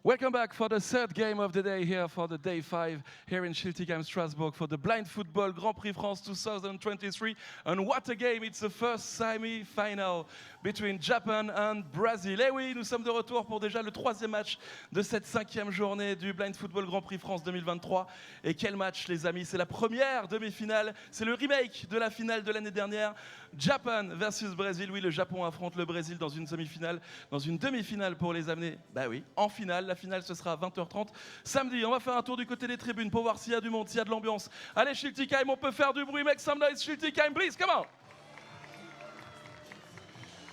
Welcome back for the third game of the day here for the day 5 here in Schiltigheim, Strasbourg for the Blind Football Grand Prix France 2023. And what a game! It's the first semi-final between Japan and Brazil. Et oui, nous sommes de retour pour déjà le troisième match de cette cinquième journée du Blind Football Grand Prix France 2023. Et quel match, les amis! C'est la première demi-finale, c'est le remake de la finale de l'année dernière. Japan versus Brésil. Oui, le Japon affronte le Brésil dans une semi-finale, dans une demi-finale pour les amener, bah oui, en finale. La finale, ce sera à 20h30 samedi. On va faire un tour du côté des tribunes pour voir s'il y a du monde, s'il y a de l'ambiance. Allez, Schiltigheim, on peut faire du bruit. Make some noise, Schiltigheim, please, come on!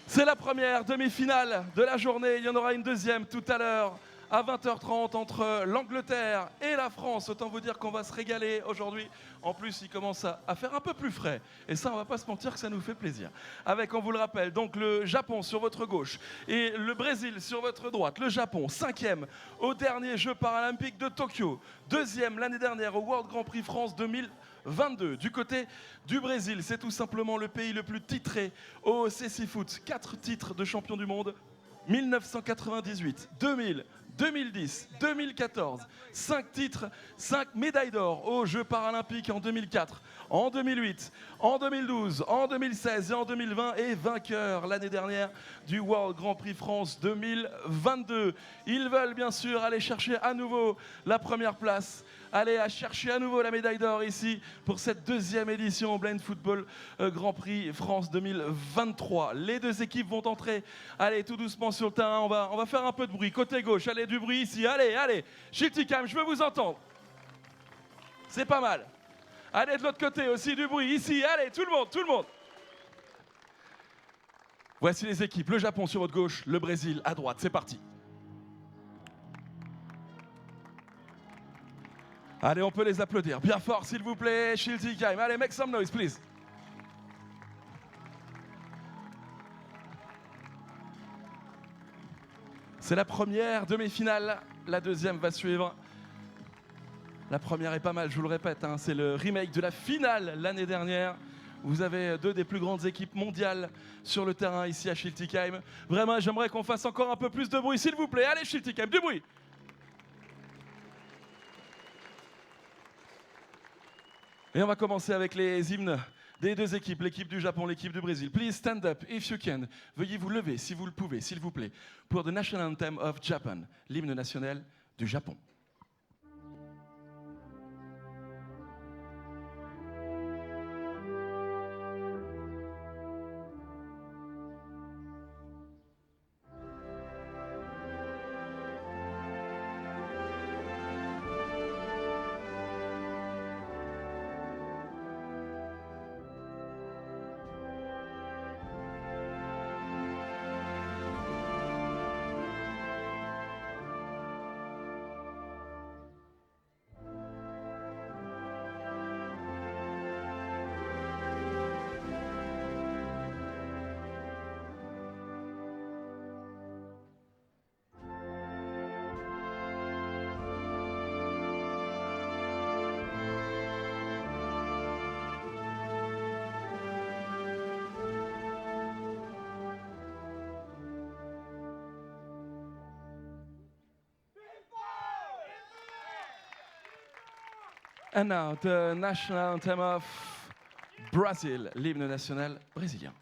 C'est la première demi-finale de la journée. Il y en aura une deuxième tout à l'heure à 20h30 entre l'Angleterre et la France. Autant vous dire qu'on va se régaler aujourd'hui. En plus, il commence à faire un peu plus frais. Et ça, on va pas se mentir que ça nous fait plaisir. Avec, on vous le rappelle, donc le Japon sur votre gauche et le Brésil sur votre droite. Le Japon, 5e au dernier Jeux paralympiques de Tokyo. 2e l'année dernière au World Grand Prix France 2022. Du côté du Brésil, c'est tout simplement le pays le plus titré au CC Foot. 4 titres de champion du monde. 1998, 2000, 2010, 2014, 5 titres, 5 médailles d'or aux Jeux paralympiques en 2004, en 2008, en 2012, en 2016 et en 2020 et vainqueur l'année dernière du World Grand Prix France 2022. Ils veulent bien sûr aller chercher à nouveau la première place, aller à chercher à nouveau la médaille d'or ici pour cette deuxième édition Blind Football Grand Prix France 2023. Les deux équipes vont entrer, allez tout doucement sur le terrain, on va faire un peu de bruit. Côté gauche, allez du bruit ici, allez, Schiltigheim, je veux vous entendre. C'est pas mal. Allez de l'autre côté aussi du bruit, ici, allez tout le monde. Voici les équipes, le Japon sur votre gauche, le Brésil à droite, c'est parti. Allez, on peut les applaudir. Bien fort, s'il vous plaît, Schiltigheim. Allez, make some noise, please. C'est la première demi-finale. La deuxième va suivre. La première est pas mal, je vous le répète. Hein, c'est le remake de la finale l'année dernière. Vous avez deux des plus grandes équipes mondiales sur le terrain ici à Schiltigheim. Vraiment, j'aimerais qu'on fasse encore un peu plus de bruit, s'il vous plaît. Allez, Schiltigheim, du bruit. Et on va commencer avec les hymnes des deux équipes, l'équipe du Japon, l'équipe du Brésil. Please stand up if you can. Veuillez vous lever si vous le pouvez, s'il vous plaît, pour the National Anthem of Japan, l'hymne national du Japon. And now, the national anthem of Brazil, l'hymne national brésilien.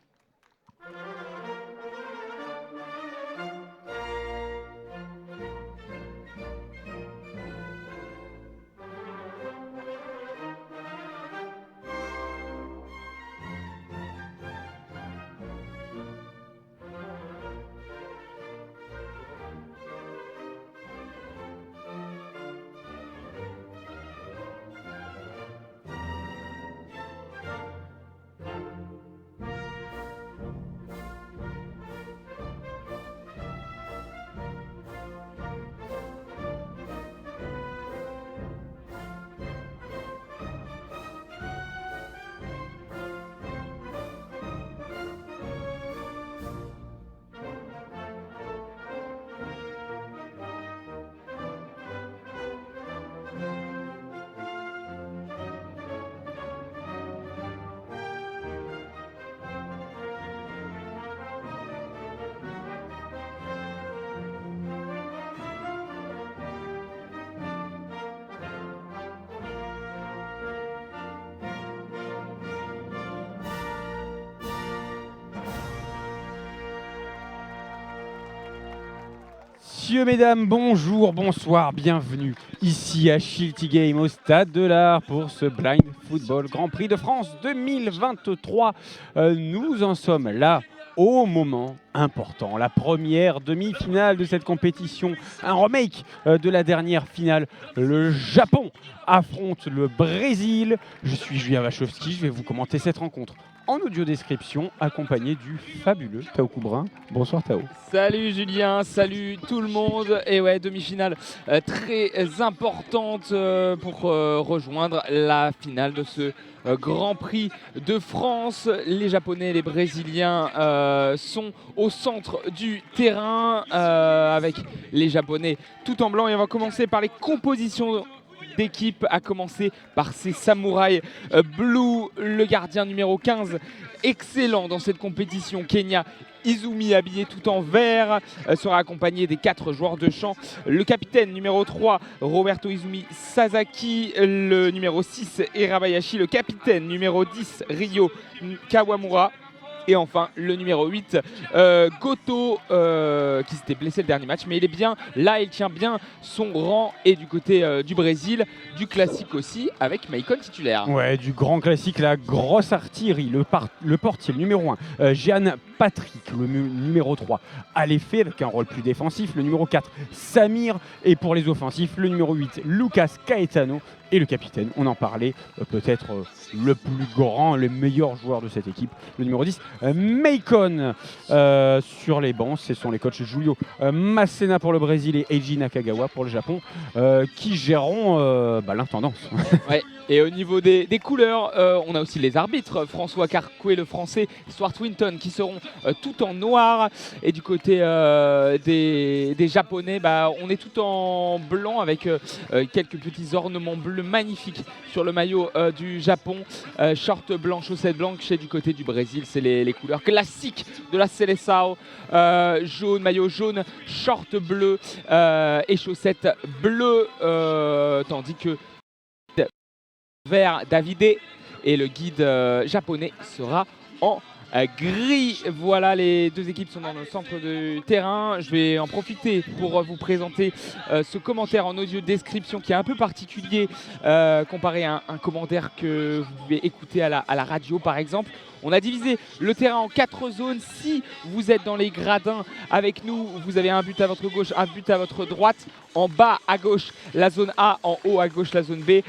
Messieurs, mesdames, bonjour, bonsoir, bienvenue ici à Shilty Game au Stade de l'Art pour ce Blind Football Grand Prix de France 2023. Nous en sommes là au moment important, la première demi-finale de cette compétition, un remake de la dernière finale. Le Japon affronte le Brésil. Je suis Julien Wachowski, je vais vous commenter cette rencontre en audio description, accompagné du fabuleux Tao Coumbrin. Bonsoir Tao. Salut Julien, salut tout le monde. Et ouais, demi-finale très importante pour rejoindre la finale de ce Grand Prix de France. Les Japonais et les Brésiliens sont au centre du terrain avec les Japonais tout en blanc. Et on va commencer par les compositions d'équipe, à commencer par ces samouraïs blue. Le gardien numéro 15, excellent dans cette compétition, Kenya Izumi, habillé tout en vert, sera accompagné des 4 joueurs de champ. Le capitaine numéro 3, Roberto Izumi Sasaki. Le numéro 6, Hirabayashi. Le capitaine numéro 10, Ryo Kawamura. Et enfin, le numéro 8, Goto, qui s'était blessé le dernier match. Mais il est bien là, il tient bien son rang. Et du côté du Brésil, du classique aussi, avec Maicon titulaire. Ouais, du grand classique, la grosse artillerie. Le portier, le numéro 1, Jeanne Patrick. Le numéro 3, Aléfé, avec un rôle plus défensif. Le numéro 4, Samir. Et pour les offensifs, le numéro 8, Lucas Caetano. Et le capitaine, on en parlait, peut-être le plus grand, le meilleur joueur de cette équipe, le numéro 10, Maicon. Sur les bancs, ce sont les coachs Julio Macena pour le Brésil et Eiji Nakagawa pour le Japon, qui géreront l'intendance. Ouais. Et au niveau des couleurs, on a aussi les arbitres, François Carcouet le français, Stuart Winton, qui seront tout en noir. Et du côté des Japonais, on est tout en blanc avec quelques petits ornements bleus magnifiques sur le maillot du Japon. Short blanc, chaussettes blanches. Et du côté du Brésil, c'est les couleurs classiques de la Seleção. Jaune, maillot jaune, short bleu et chaussettes bleues. Tandis que vert Davide et le guide japonais sera en gris. Voilà, les deux équipes sont dans le centre du terrain. Je vais en profiter pour vous présenter ce commentaire en audio description qui est un peu particulier comparé à un commentaire que vous pouvez écouter à la radio par exemple. On a divisé le terrain en 4 zones. Si vous êtes dans les gradins avec nous, vous avez un but à votre gauche, un but à votre droite. En bas à gauche, la zone A. En haut à gauche, la zone B.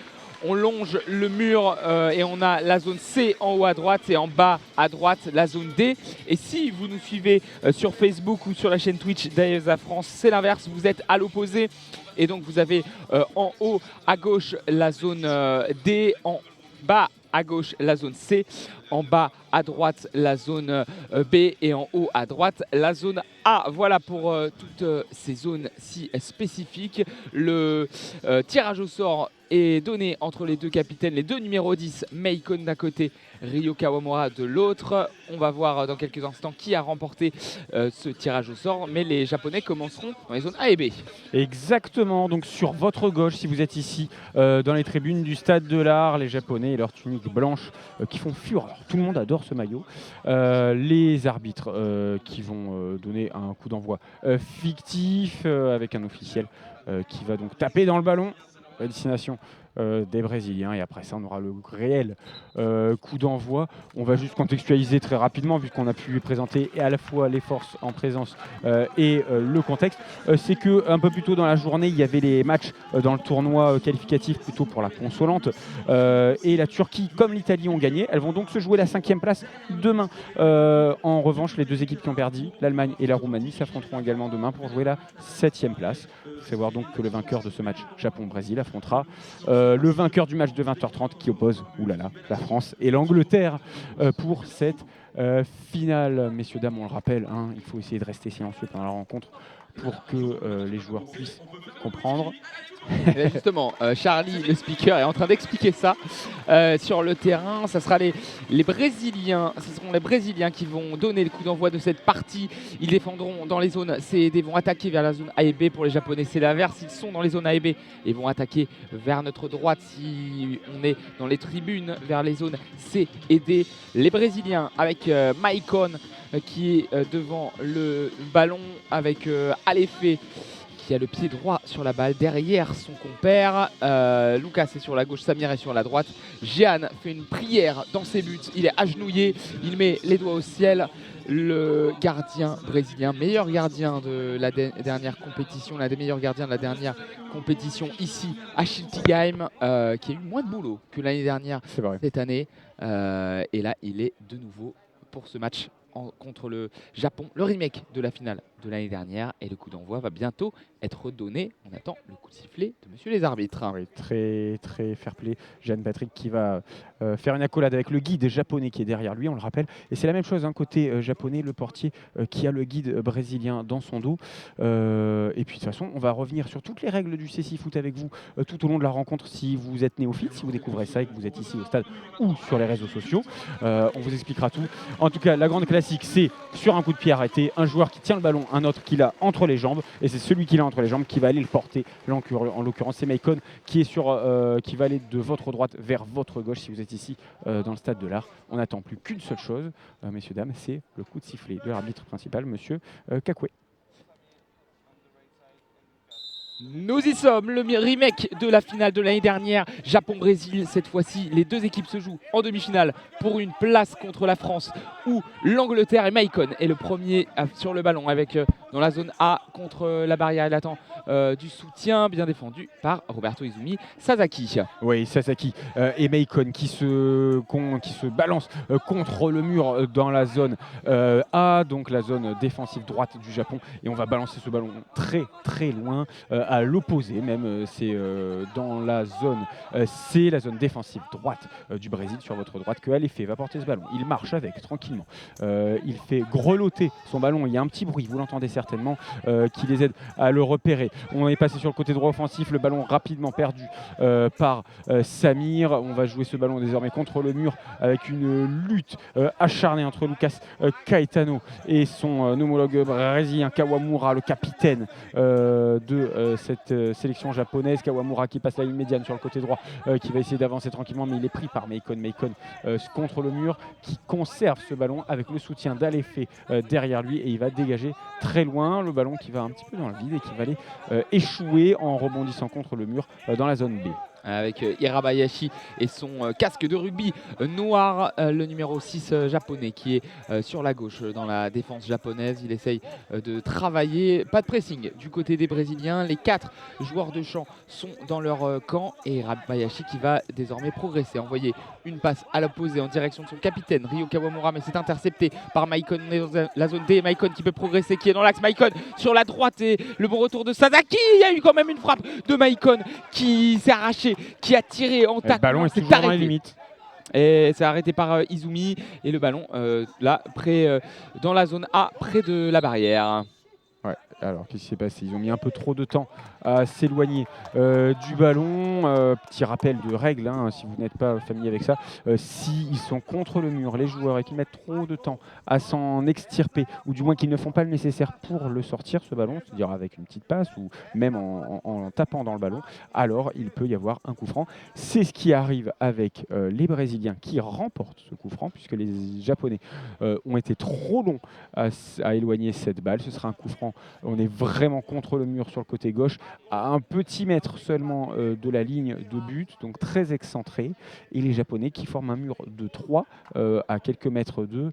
On longe le mur et on a la zone C en haut à droite et en bas à droite la zone D. Et si vous nous suivez sur Facebook ou sur la chaîne Twitch d'AESA France, c'est l'inverse, vous êtes à l'opposé. Et donc vous avez en haut à gauche la zone D, en bas à gauche la zone C, en bas à droite la zone B et en haut à droite la zone A. Voilà pour toutes ces zones si spécifiques. Le tirage au sort est donné entre les deux capitaines, les deux numéros 10, Maicon d'un côté, Ryo Kawamura de l'autre. On va voir dans quelques instants qui a remporté ce tirage au sort, mais les Japonais commenceront dans les zones A et B. Exactement, donc sur votre gauche, si vous êtes ici dans les tribunes du Stade de l'Art, les Japonais et leurs tuniques blanches qui font fureur. Tout le monde adore ce maillot. Les arbitres qui vont donner un coup d'envoi fictif avec un officiel qui va donc taper dans le ballon à destination des Brésiliens, et après ça on aura le réel coup d'envoi. On va juste contextualiser très rapidement vu qu'on a pu présenter à la fois les forces en présence et le contexte. C'est que un peu plus tôt dans la journée il y avait les matchs dans le tournoi qualificatif plutôt pour la consolante et la Turquie comme l'Italie ont gagné. Elles vont donc se jouer la 5e place demain. En revanche, les deux équipes qui ont perdu, l'Allemagne et la Roumanie, s'affronteront également demain pour jouer la 7e place. Il faut savoir donc que le vainqueur de ce match Japon-Brésil affrontera le vainqueur du match de 20h30 qui oppose la France et l'Angleterre pour cette finale. Messieurs, dames, on le rappelle, il faut essayer de rester silencieux pendant la rencontre pour que les joueurs puissent comprendre. Et justement, Charlie, le speaker, est en train d'expliquer ça sur le terrain. Ça sera les Brésiliens, ce seront les Brésiliens qui vont donner le coup d'envoi de cette partie. Ils défendront dans les zones C et D, vont attaquer vers la zone A et B. Pour les Japonais, c'est l'inverse. Ils sont dans les zones A et B et vont attaquer vers notre droite si on est dans les tribunes, vers les zones C et D. Les Brésiliens avec Maicon qui est devant le ballon avec Aléfé qui a le pied droit sur la balle derrière son compère. Lucas est sur la gauche, Samir est sur la droite. Jehan fait une prière dans ses buts, il est agenouillé, il met les doigts au ciel. Le gardien brésilien, meilleur gardien de la dernière compétition, l'un des meilleurs gardiens de la dernière compétition ici à Schiltigheim, qui a eu moins de boulot que l'année dernière cette année. Et là, il est de nouveau pour ce match contre le Japon, le remake de la finale de l'année dernière. Et le coup d'envoi va bientôt être donné. On attend le coup de sifflet de monsieur les arbitres. Oui, très très fair play. Jeanne Patrick qui va faire une accolade avec le guide japonais qui est derrière lui, on le rappelle. Et c'est la même chose, côté japonais, le portier qui a le guide brésilien dans son dos. Et puis de toute façon, on va revenir sur toutes les règles du CSI Foot avec vous tout au long de la rencontre. Si vous êtes néophyte, si vous découvrez ça et que vous êtes ici au stade ou sur les réseaux sociaux, on vous expliquera tout. En tout cas, la grande classique, c'est sur un coup de pied arrêté, un joueur qui tient le ballon, un autre qui l'a entre les jambes, et c'est celui qui l'a entre les jambes qui va aller le porter. Là, en l'occurrence, c'est Maicon qui va aller de votre droite vers votre gauche si vous êtes ici dans le stade de l'Art. On n'attend plus qu'une seule chose, messieurs, dames, c'est le coup de sifflet de l'arbitre principal, monsieur Kakwe. Nous y sommes, le remake de la finale de l'année dernière, Japon-Brésil. Cette fois-ci, les deux équipes se jouent en demi-finale pour une place contre la France où l'Angleterre et Maicon est le premier sur le ballon avec dans la zone A contre la barrière. Il attend du soutien bien défendu par Roberto Izumi Sasaki. Oui, Sasaki et Maicon qui se balancent contre le mur dans la zone A, donc la zone défensive droite du Japon. Et on va balancer ce ballon très très loin. À l'opposé même, c'est dans la zone c'est la zone défensive droite du Brésil sur votre droite que Alefé va porter ce ballon. Il marche avec tranquillement, il fait grelotter son ballon, il y a un petit bruit, vous l'entendez certainement, qui les aide à le repérer. On est passé sur le côté droit offensif, le ballon rapidement perdu par Samir. On va jouer ce ballon désormais contre le mur avec une lutte acharnée entre Lucas Caetano et son homologue brésilien Kawamura, le capitaine de cette sélection japonaise. Kawamura qui passe la ligne médiane sur le côté droit, qui va essayer d'avancer tranquillement, mais il est pris par Maicon. Maicon contre le mur, qui conserve ce ballon avec le soutien d'Alefé derrière lui, et il va dégager très loin le ballon qui va un petit peu dans le vide et qui va aller échouer en rebondissant contre le mur dans la zone B. Avec Hirabayashi et son casque de rugby noir, le numéro 6 japonais qui est sur la gauche dans la défense japonaise. Il essaye de travailler, pas de pressing du côté des Brésiliens. Les 4 joueurs de champ sont dans leur camp et Hirabayashi qui va désormais progresser, envoyer une passe à l'opposé en direction de son capitaine Ryo Kawamura, mais c'est intercepté par Maicon dans la zone D. Maicon qui peut progresser, qui est dans l'axe. Maicon sur la droite et le bon retour de Sasaki. Il y a eu quand même une frappe de Maicon qui s'est arraché, qui a tiré en tacle. Le ballon est toujours dans les limites. Et c'est arrêté par Izumi. Et le ballon là, dans la zone A, près de la barrière. Ouais, alors qu'est-ce qui s'est passé? Ils ont mis un peu trop de temps à s'éloigner du ballon. Petit rappel de règle, si vous n'êtes pas familier avec ça. S'ils sont contre le mur, les joueurs, et qu'ils mettent trop de temps à s'en extirper, ou du moins qu'ils ne font pas le nécessaire pour le sortir, ce ballon, c'est-à-dire avec une petite passe ou même en tapant dans le ballon, alors il peut y avoir un coup franc. C'est ce qui arrive avec les Brésiliens qui remportent ce coup franc, puisque les Japonais ont été trop longs à éloigner cette balle. Ce sera un coup franc. On est vraiment contre le mur sur le côté gauche, à un petit mètre seulement de la ligne de but, donc très excentré. Et les Japonais qui forment un mur de 3 à quelques mètres d'eux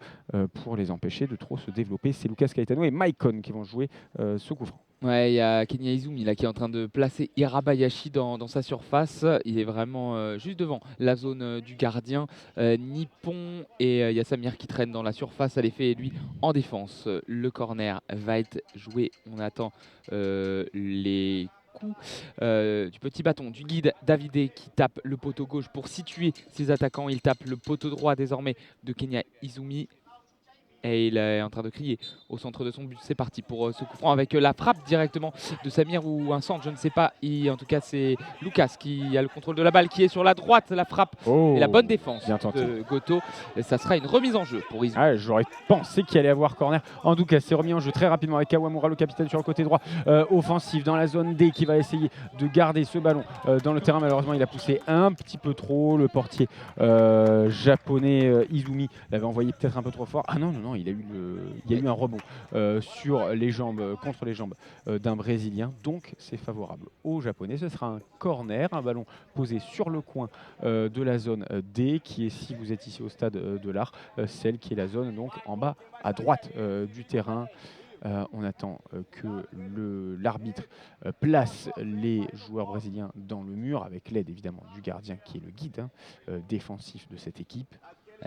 pour les empêcher de trop se développer. C'est Lucas Caetano et Maicon qui vont jouer ce coup franc. Ouais, il y a Kenya Izumi là, qui est en train de placer Hirabayashi dans sa surface. Il est vraiment juste devant la zone du gardien nippon. Et il y a Samir qui traîne dans la surface à l'effet et lui en défense. Le corner va être joué. On attend les coups du petit bâton du guide Davidé qui tape le poteau gauche pour situer ses attaquants. Il tape le poteau droit désormais de Kenya Izumi. Et il est en train de crier au centre de son but. C'est parti pour ce coup franc avec la frappe directement de Samir ou un centre, je ne sais pas. En tout cas, c'est Lucas qui a le contrôle de la balle, qui est sur la droite. La frappe et la bonne défense de Goto. Et ça sera une remise en jeu pour Izumi. J'aurais pensé qu'il allait avoir corner. En tout cas, c'est remis en jeu très rapidement avec Kawamura, le capitaine, sur le côté droit offensif dans la zone D, qui va essayer de garder ce ballon dans le terrain. Malheureusement, il a poussé un petit peu trop. Le portier japonais Izumi l'avait envoyé peut-être un peu trop fort. Ah non, non, il y a eu un rebond sur les jambes, contre les jambes d'un Brésilien. Donc c'est favorable aux Japonais. Ce sera un corner, un ballon posé sur le coin de la zone D, qui est, si vous êtes ici au stade de l'Art, celle qui est la zone donc en bas à droite du terrain. On attend que l'arbitre place les joueurs brésiliens dans le mur, avec l'aide évidemment du gardien qui est le guide défensif de cette équipe.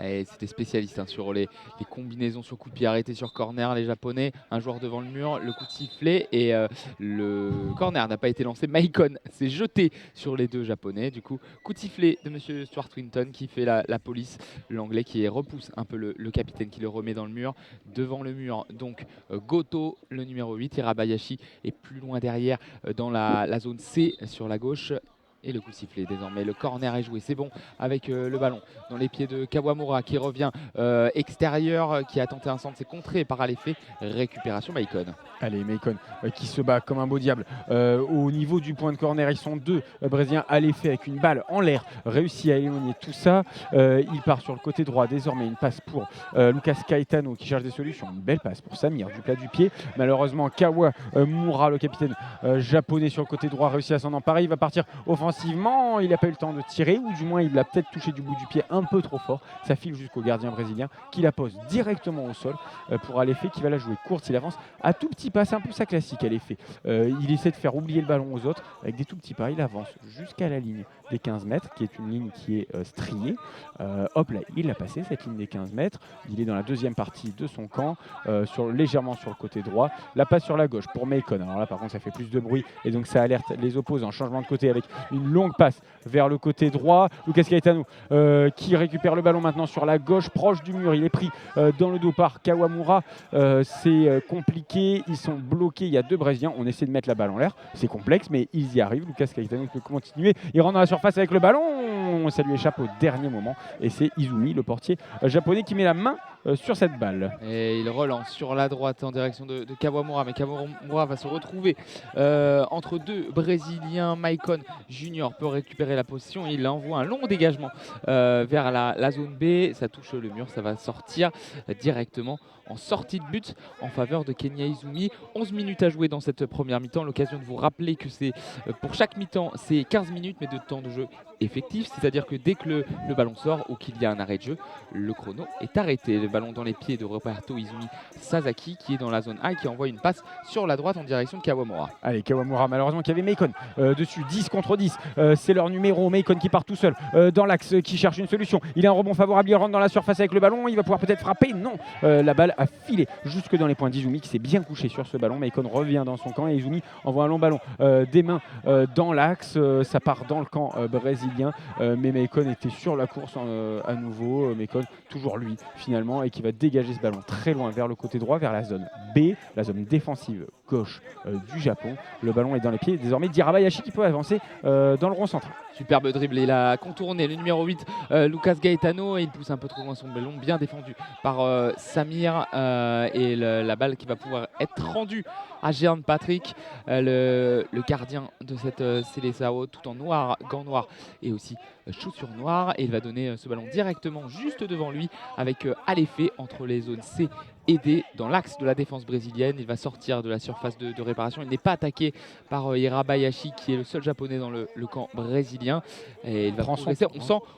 Et c'était spécialiste sur les combinaisons sur coup de pied arrêté sur corner, les Japonais. Un joueur devant le mur, le coup de sifflet et le corner n'a pas été lancé. Maicon s'est jeté sur les deux Japonais. Du coup, coup de sifflet de Monsieur Stuart Winton qui fait la police. L'Anglais qui repousse un peu le capitaine qui le remet dans le mur. Devant le mur, donc Goto, le numéro 8. Hirabayashi est plus loin derrière dans la zone C sur la gauche. Et le coup de sifflet désormais, le corner est joué, c'est bon avec le ballon dans les pieds de Kawamura qui revient extérieur, qui a tenté un centre, c'est contré par l'effet récupération Maicon. Allez, Maicon qui se bat comme un beau diable au niveau du point de corner. Ils sont deux Brésiliens à l'effet avec une balle en l'air, réussi à éloigner tout ça. Il part sur le côté droit, désormais une passe pour Lucas Caetano qui cherche des solutions. Une belle passe pour Samir du plat du pied. Malheureusement, Kawamura, le capitaine japonais sur le côté droit, réussit à s'en emparer. Il va partir offensivement. Il n'a pas eu le temps de tirer, ou du moins il l'a peut-être touché du bout du pied un peu trop fort. Ça file jusqu'au gardien brésilien qui la pose directement au sol pour Alefé qui va la jouer courte. Il avance à tout petit pas, c'est un peu ça classique Alefé. Il essaie de faire oublier le ballon aux autres avec des tout petits pas. Il avance jusqu'à la ligne des 15 mètres, qui est une ligne qui est striée. Hop là, il a passé cette ligne des 15 mètres. Il est dans la deuxième partie de son camp, légèrement sur le côté droit. La passe sur la gauche pour Maicon. Alors là par contre ça fait plus de bruit et donc ça alerte les opposants. Changement de côté avec une longue passe vers le côté droit. Lucas Caetano qui récupère le ballon maintenant sur la gauche, proche du mur. Il est pris dans le dos par Kawamura. C'est compliqué, ils sont bloqués. Il y a deux Brésiliens. On essaie de mettre la balle en l'air. C'est complexe, mais ils y arrivent. Lucas Caetano peut continuer. Il rentre dans la surface avec le ballon. Ça lui échappe au dernier moment. Et c'est Izumi, le portier japonais, qui met la main sur cette balle. Et il relance sur la droite en direction de Kawamura. Mais Kawamura va se retrouver entre deux Brésiliens. Maicon Junior peut récupérer la position. Il envoie un long dégagement vers la zone B. Ça touche le mur. Ça va sortir directement en sortie de but en faveur de Kenya Izumi. 11 minutes à jouer dans cette première mi-temps. L'occasion de vous rappeler que c'est pour chaque mi-temps, c'est 15 minutes, mais de temps de jeu effectif. C'est-à-dire que dès que le ballon sort ou qu'il y a un arrêt de jeu, le chrono est arrêté. Le ballon dans les pieds de Roberto Izumi Sasaki qui est dans la zone A et qui envoie une passe sur la droite en direction de Kawamura. Allez, Kawamura, malheureusement, qui avait Maicon dessus, 10 contre 10. C'est leur numéro. Maicon qui part tout seul dans l'axe, qui cherche une solution. Il a un rebond favorable, il rentre dans la surface avec le ballon. Il va pouvoir peut-être frapper. Non, la balle a filé jusque dans les points d'Izumi qui s'est bien couché sur ce ballon. Maicon revient dans son camp et Izumi envoie un long ballon des mains dans l'axe. Ça part dans le camp brésilien, mais Maicon était sur la course à nouveau. Maicon, toujours lui finalement, et qui va dégager ce ballon très loin vers le côté droit, vers la zone B, la zone défensive gauche du Japon. Le ballon est dans les pieds désormais d'Hirabayashi qui peut avancer dans le rond central. Superbe dribble, il a contourné le numéro 8 Lucas Gaetano et il pousse un peu trop loin son ballon, bien défendu par Samir et la balle qui va pouvoir être rendue à Jean Patrick, le gardien de cette Seleção, tout en noir, gants noirs et aussi chaussures noires, et il va donner ce ballon directement juste devant lui avec à l'effet entre les zones C et D dans l'axe de la défense brésilienne. Il va sortir de la surface de réparation. Il n'est pas attaqué par Hirabayashi qui est le seul japonais dans le camp brésilien, et il va progresser.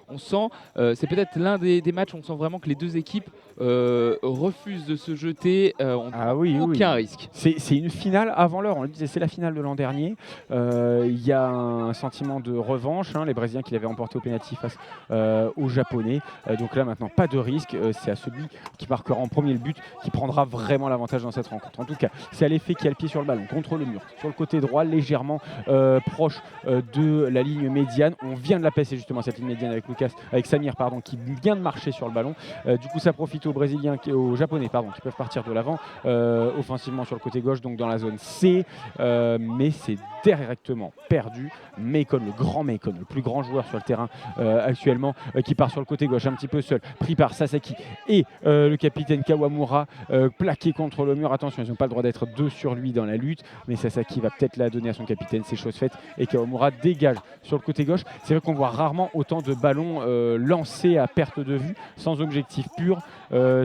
On sent c'est peut-être l'un des matchs où on sent vraiment que les deux équipes refusent de se jeter, aucun risque. C'est une finale avant l'heure, on le disait, c'est la finale de l'an dernier. Il y a un sentiment de revanche, les Brésiliens qui l'avaient emporté au pénalty face aux Japonais. Donc là maintenant pas de risque, c'est à celui qui marquera en premier le but qui prendra vraiment l'avantage dans cette rencontre. En tout cas, c'est à l'effet qui a le pied sur le ballon, contre le mur, sur le côté droit, légèrement proche de la ligne médiane. On vient de la passer justement cette ligne médiane avec Samir qui vient de marcher sur le ballon. Du coup ça profite aux Brésiliens, aux Japonais qui peuvent partir de l'avant offensivement sur le côté gauche, donc dans la zone C, mais c'est directement perdu. Maicon, le grand Maicon, le plus grand joueur sur le terrain actuellement, qui part sur le côté gauche un petit peu seul, pris par Sasaki et le capitaine Kawamura. Kawamura plaqué contre le mur. Attention, ils n'ont pas le droit d'être 2 sur lui dans la lutte, mais Sasaki va peut-être la donner à son capitaine, c'est chose faite, et Kawamura dégage sur le côté gauche. C'est vrai qu'on voit rarement autant de ballons lancés à perte de vue, sans objectif pur,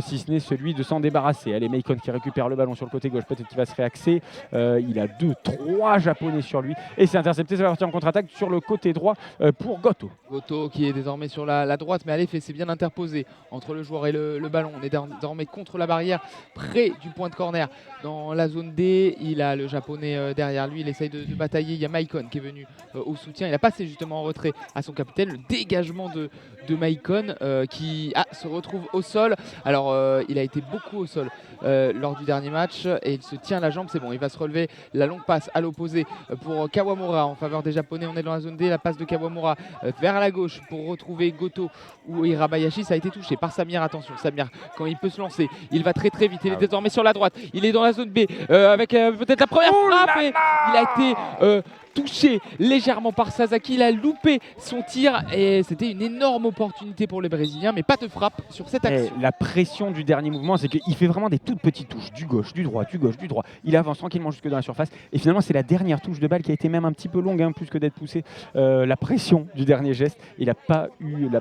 si ce n'est celui de s'en débarrasser. Allez, Meikon qui récupère le ballon sur le côté gauche, peut-être qu'il va se réaxer. Il a 2-3 japonais sur lui, et c'est intercepté, ça va partir en contre-attaque sur le côté droit pour Goto. Goto qui est désormais sur la droite, mais à l'effet, c'est bien interposé entre le joueur et le ballon. On est désormais contre la barrière, près du point de corner dans la zone D. Il a le japonais derrière lui, il essaye de batailler. Il y a Meikon qui est venu au soutien. Il a passé justement en retrait à son capitaine. Le dégagement de Meikon qui se retrouve au sol. Alors il a été beaucoup au sol lors du dernier match et il se tient la jambe, c'est bon, il va se relever. La longue passe à l'opposé pour Kawamura en faveur des japonais. On est dans la zone D, la passe de Kawamura vers la gauche pour retrouver Goto ou Hirabayashi. Ça a été touché par Samir. Attention, Samir, quand il peut se lancer, il va très vite. Il est désormais sur la droite, il est dans la zone B avec peut-être la première frappe et il a été touché légèrement par Sasaki. Il a loupé son tir et c'était une énorme opportunité pour les Brésiliens, mais pas de frappe sur cette action. La pression du dernier mouvement, c'est qu'il fait vraiment des toutes petites touches, du gauche, du droit, du gauche, du droit. Il avance tranquillement jusque dans la surface et finalement c'est la dernière touche de balle qui a été même un petit peu longue, plus que d'être poussée. La pression du dernier geste, il n'a pas eu la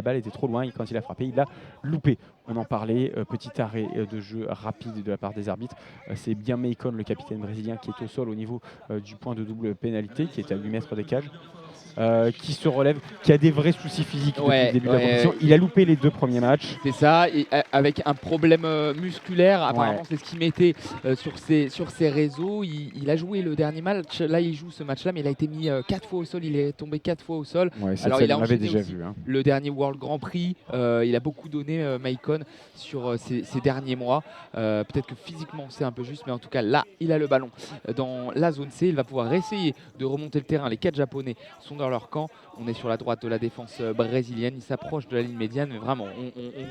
balle était trop loin et quand il a frappé, il l'a loupé. On en parlait, petit arrêt de jeu rapide de la part des arbitres. C'est bien Meikon, le capitaine brésilien, qui est au sol au niveau du point de double pénalité, qui est à 8 mètres des cages. Qui se relève, qui a des vrais soucis physiques depuis le début de la compétition. Il a loupé les 2 premiers matchs. C'est ça, et avec un problème musculaire. Apparemment, c'est ce qu'il mettait sur ses réseaux. Il a joué le dernier match. Là, il joue ce match-là, mais il a été mis 4 fois au sol. Il est tombé 4 fois au sol. Alors, il a enchaîné déjà vu. Le dernier World Grand Prix, il a beaucoup donné Meikon sur ces derniers mois. Peut-être que physiquement, c'est un peu juste, mais en tout cas, là, il a le ballon dans la zone C. Il va pouvoir essayer de remonter le terrain. Les 4 Japonais sont dans leur camp. On est sur la droite de la défense brésilienne. Il s'approche de la ligne médiane, mais vraiment,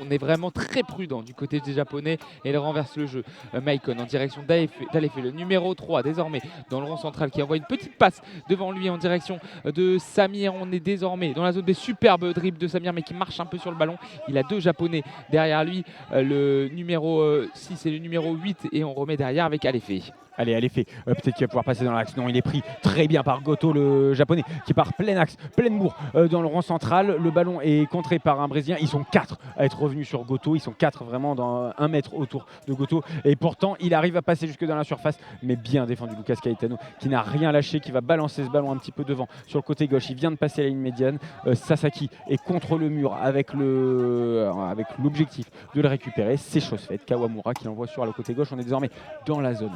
on est vraiment très prudent du côté des Japonais et il renverse le jeu. Meikon en direction d'Alefe, le numéro 3 désormais dans le rond central qui envoie une petite passe devant lui en direction de Samir. On est désormais dans la zone des superbes dribbles de Samir, mais qui marche un peu sur le ballon. Il a 2 Japonais derrière lui, le numéro 6 et le numéro 8, et on remet derrière avec Alefe. Allez, elle est fait. Peut-être qu'il va pouvoir passer dans l'axe. Non, il est pris très bien par Goto, le japonais, qui part plein axe, pleine bourre dans le rond central. Le ballon est contré par un Brésilien. Ils sont 4 à être revenus sur Goto. Ils sont 4 vraiment dans 1 mètre autour de Goto. Et pourtant, il arrive à passer jusque dans la surface. Mais bien défendu Lucas Caetano, qui n'a rien lâché, qui va balancer ce ballon un petit peu devant sur le côté gauche. Il vient de passer la ligne médiane. Sasaki est contre le mur avec l'objectif de le récupérer. C'est chose faite. Kawamura qui l'envoie sur le côté gauche. On est désormais dans la zone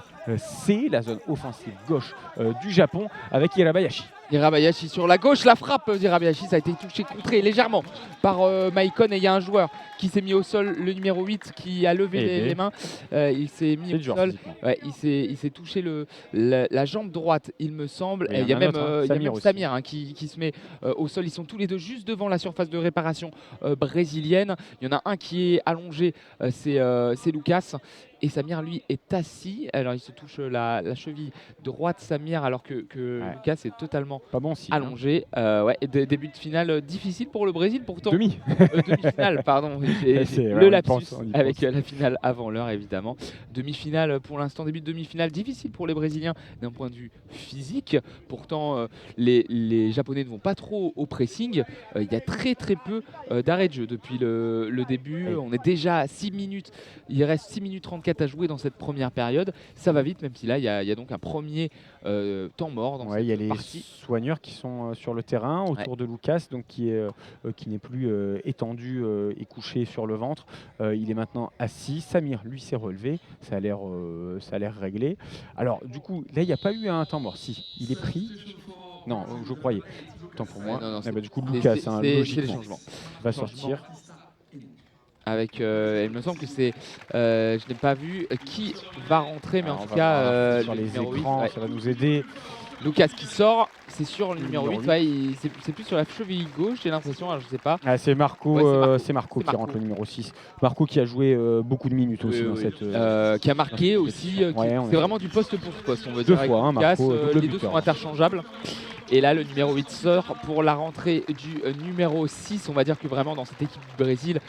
C, la zone offensive gauche du Japon, avec Hirabayashi. Hirabayashi sur la gauche, la frappe d'Hirabayashi, ça a été touché, contré légèrement par Meikon, et il y a un joueur qui s'est mis au sol, le numéro 8, qui a levé les mains. Il s'est mis au sol, il s'est touché la jambe droite, il me semble. Il y a même Samir qui se met au sol. Ils sont tous les deux juste devant la surface de réparation brésilienne. Il y en a un qui est allongé, c'est Lucas. Et Samir, lui, est assis. Alors, il se touche la cheville droite, Samir, alors que Lucas est totalement allongé. Début de finale difficile pour le Brésil, pourtant. Demi-finale, pardon. Le lapsus avec la finale avant l'heure, évidemment. Demi-finale, pour l'instant, début de demi-finale difficile pour les Brésiliens d'un point de vue physique. Pourtant, les Japonais ne vont pas trop au pressing. Il y a très peu d'arrêt de jeu depuis le début. On est déjà à 6 minutes. Il reste 6 minutes 34 à jouer dans cette première période. Ça va vite, même si là, il y a donc un premier temps mort dans cette partie. Il y a les soigneurs qui sont sur le terrain autour de Lucas, donc qui n'est plus étendu et couché sur le ventre. Il est maintenant assis. Samir, lui, s'est relevé. Ça a l'air réglé. Alors, du coup, là, il n'y a pas eu un temps mort. Si, il est pris. Non, je croyais. Tant pour moi. Du coup, Lucas, logiquement, va sortir. Avec, il me semble que c'est, je n'ai pas vu qui va rentrer, mais en tout cas, sur les écrans, ça va nous aider. Lucas qui sort, c'est sur le numéro 8, c'est plus sur la cheville gauche, j'ai l'impression, je ne sais pas. C'est Marco, qui rentre, le numéro 6. Marco qui a joué beaucoup de minutes aussi dans cette... qui a marqué aussi, c'est vraiment du poste pour poste, on veut dire. Deux fois, Lucas, Marco, les deux sont interchangeables. Et là, le numéro 8 sort pour la rentrée du numéro 6. On va dire que vraiment dans cette équipe du Brésil,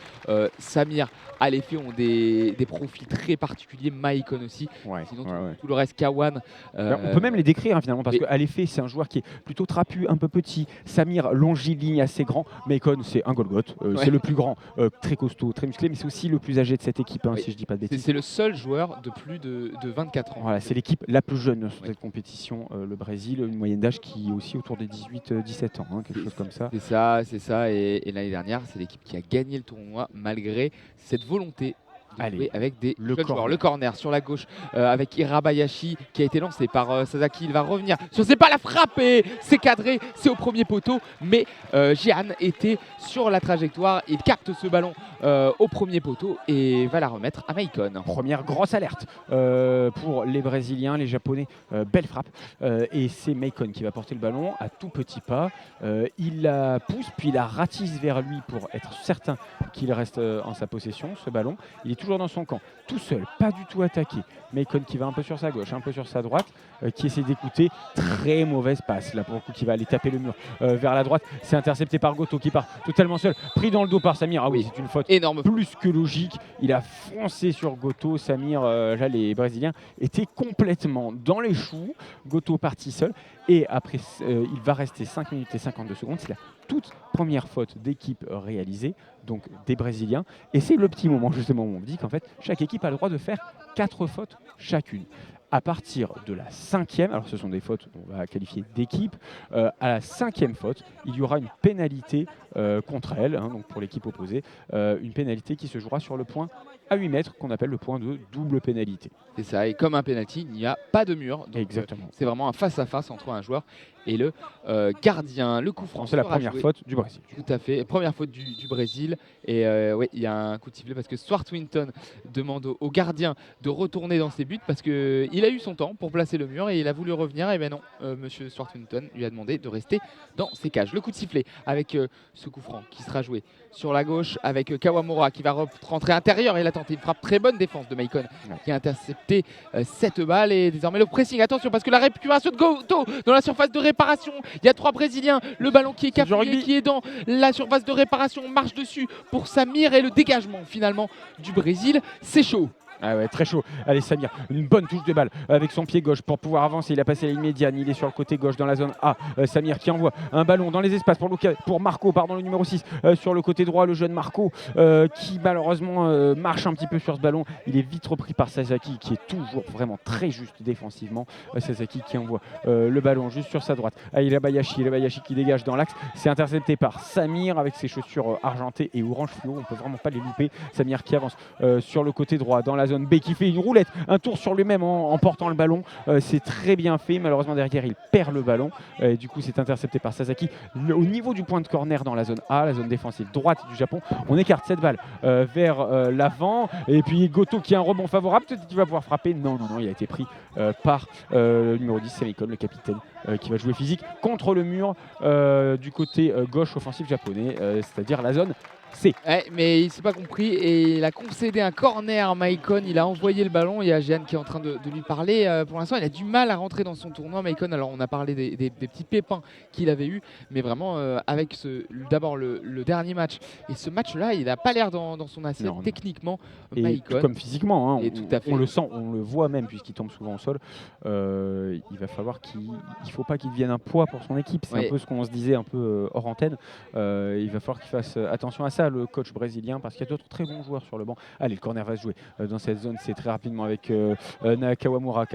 Samir, Alefé ont des profils très particuliers, Maicon aussi. Ouais, Sinon, ouais. tout le reste, Kawan. On peut même les décrire finalement, parce qu'à l'effet, c'est un joueur qui est plutôt trapu, un peu petit. Samir, longiligne, assez grand. Maicon, c'est un Golgoth. C'est le plus grand, très costaud, très musclé, mais c'est aussi le plus âgé de cette équipe, si je dis pas de bêtises. C'est le seul joueur de plus de 24 ans. Voilà, c'est l'équipe la plus jeune sur cette compétition, le Brésil, une moyenne d'âge qui est aussi autour des 18-17 ans, quelque chose comme ça. C'est ça. Et l'année dernière, c'est l'équipe qui a gagné le tournoi malgré cette volonté de jouer avec des jeunes joueurs. Le corner sur la gauche avec Irabayashi qui a été lancé par Sasaki. Il va revenir sur ses pas, la frappe et c'est cadré, c'est au premier poteau. Mais Jehan était sur la trajectoire. Il capte ce ballon au premier poteau et va la remettre à Maicon. Première grosse alerte pour les Brésiliens, les Japonais. Belle frappe. Et c'est Maicon qui va porter le ballon à tout petit pas. Il la pousse, puis il la ratisse vers lui pour être certain qu'il reste en sa possession, ce ballon. Il est toujours dans son camp, tout seul, pas du tout attaqué. Maicon qui va un peu sur sa gauche, un peu sur sa droite, qui essaie d'écouter. Très mauvaise passe, là pour le coup, qui va aller taper le mur vers la droite. C'est intercepté par Goto qui part totalement seul, pris dans le dos par Samir. Ah oui, c'est une faute énorme, plus que logique. Il a foncé sur Goto. Samir, là les Brésiliens étaient complètement dans les choux. Goto parti seul. Et après, il va rester 5 minutes et 52 secondes. C'est la toute première faute d'équipe réalisée, donc des Brésiliens. Et c'est le petit moment justement où on dit qu'en fait, chaque équipe a le droit de faire 4 fautes chacune. À partir de la 5e, alors ce sont des fautes qu'on va qualifier d'équipe, à la 5e faute, il y aura une pénalité contre elle, donc pour l'équipe opposée, une pénalité qui se jouera sur le point à 8 mètres, qu'on appelle le point de double pénalité. C'est ça, et comme un penalty, il n'y a pas de mur. Exactement. C'est vraiment un face-à-face entre un joueur et le gardien. Le coup franc. C'est la première faute du Brésil. Tout à fait, première faute du Brésil. Et ouais, il y a un coup de sifflet parce que Stuart Winton demande au gardien de retourner dans ses buts parce qu'il a eu son temps pour placer le mur et il a voulu revenir. Et bien non, monsieur Stuart Winton lui a demandé de rester dans ses cages. Le coup de sifflet avec ce coup franc qui sera joué sur la gauche avec Kawamura qui va rentrer intérieur. Il a tenté une frappe, très bonne défense de Maicon qui a intercepté cette balle. Et désormais le pressing, attention parce que la récupération de Goto dans la surface de réparation. Il y a 3 Brésiliens, le ballon qui est capturé, qui est dans la surface de réparation, marche dessus pour Samir et le dégagement finalement du Brésil. C'est chaud. Ah ouais, très chaud. Allez, Samir, une bonne touche de balle avec son pied gauche pour pouvoir avancer. Il a passé la ligne médiane, il est sur le côté gauche dans la zone A. Samir qui envoie un ballon dans les espaces pour Marco, le numéro 6. Sur le côté droit, le jeune Marco qui malheureusement marche un petit peu sur ce ballon. Il est vite repris par Sasaki qui est toujours vraiment très juste défensivement. Sasaki qui envoie le ballon juste sur sa droite. Irabayashi qui dégage dans l'axe. C'est intercepté par Samir avec ses chaussures argentées et orange fluo. On ne peut vraiment pas les louper. Samir qui avance sur le côté droit dans la zone B, qui fait une roulette, un tour sur lui-même en portant le ballon. C'est très bien fait. Malheureusement derrière il perd le ballon. Du coup c'est intercepté par Sasaki. Au niveau du point de corner dans la zone A, la zone défensive droite du Japon, on écarte cette balle vers l'avant. Et puis Goto qui a un rebond favorable. Peut-être qu'il va pouvoir frapper. Non, il a été pris par le numéro 10, Maicon, le capitaine, qui va jouer physique contre le mur du côté gauche offensif japonais, c'est-à-dire la zone C. Ouais, mais il ne s'est pas compris et il a concédé un corner. Maicon, il a envoyé le ballon. Il y a Jehan qui est en train de lui parler. Pour l'instant, il a du mal à rentrer dans son tournoi. Maicon, alors on a parlé des petits pépins qu'il avait eu, mais vraiment avec d'abord le dernier match et ce match-là, il n'a pas l'air dans son assiette techniquement. Et Maicon, comme physiquement, et tout à fait. On le sent, on le voit même puisqu'il tombe souvent au sol. Il va falloir il faut pas qu'il devienne un poids pour son équipe. C'est un peu ce qu'on se disait un peu hors antenne. Il va falloir qu'il fasse attention à ça, le coach brésilien, parce qu'il y a d'autres très bons joueurs sur le banc. Allez, le corner va se jouer dans cette zone. C'est très rapidement avec Kamura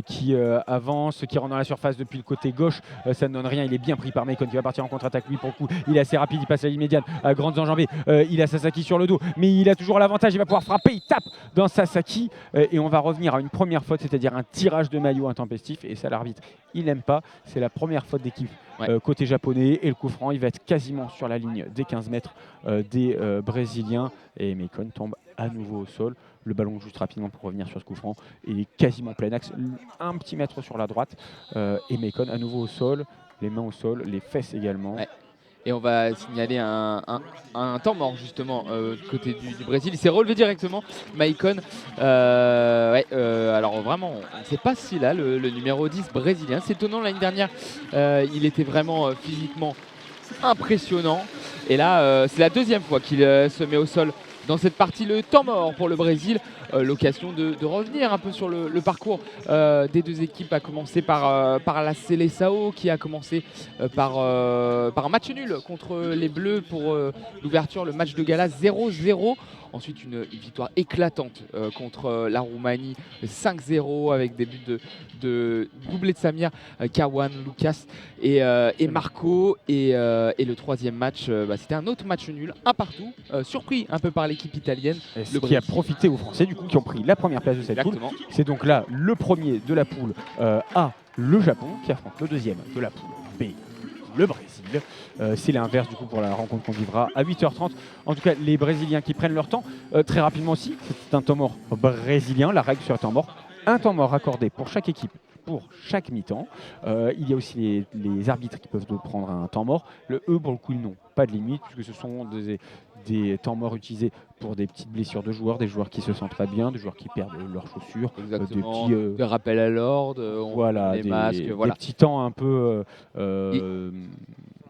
qui avance, qui rentre dans la surface depuis le côté gauche. Ça ne donne rien. Il est bien pris par Maicon qui va partir en contre-attaque. Lui, pour le coup, il est assez rapide. Il passe la ligne médiane à grandes enjambées. Il a Sasaki sur le dos, mais il a toujours l'avantage. Il va pouvoir frapper. Il tape dans Sasaki et on va revenir à une première faute, c'est-à-dire un tirage de maillot intempestif. Et ça, l'arbitre, il n'aime pas. C'est la première faute d'équipe côté japonais. Et le coup franc, il va être quasiment sur la ligne des 15 mètres des Brésiliens. Et Maicon tombe à nouveau au sol. Le ballon juste rapidement pour revenir sur ce coup franc. Il est quasiment plein axe, un petit mètre sur la droite. Et Maicon à nouveau au sol, les mains au sol, les fesses également. Et on va signaler un temps mort justement du côté du Brésil. Il s'est relevé directement, Maicon. Alors vraiment, on ne sait pas si là, le numéro 10 brésilien, c'est étonnant, l'année dernière, il était vraiment physiquement impressionnant. Et là, c'est la deuxième fois qu'il se met au sol dans cette partie. Le temps mort pour le Brésil. L'occasion de revenir un peu sur le parcours des deux équipes, à commencer par la Seleção qui a commencé par un match nul contre les Bleus pour l'ouverture, le match de gala 0-0. Ensuite, une victoire éclatante contre la Roumanie, 5-0 avec des buts de doublé de Samir, Kawan, Lucas et Marco. Et le troisième match, c'était un autre match nul, un partout, surpris un peu par l'équipe italienne. Ce qui a profité aux Français du coup qui ont pris la première place de cette poule. C'est donc là le premier de la poule A, le Japon, qui affronte le deuxième de la poule B, le Brésil. C'est l'inverse du coup pour la rencontre qu'on vivra à 8h30. En tout cas, les Brésiliens qui prennent leur temps très rapidement aussi. C'est un temps mort brésilien, la règle sur un temps mort. Un temps mort accordé pour chaque équipe pour chaque mi-temps. Il y a aussi les arbitres qui peuvent prendre un temps mort. Le E, pour le coup, ils n'ont pas de limite puisque ce sont des temps morts utilisés pour des petites blessures de joueurs, des joueurs qui se sentent très bien, des joueurs qui perdent leurs chaussures, exactement, des rappels à l'ordre, voilà, des masques, voilà. Des petits temps un peu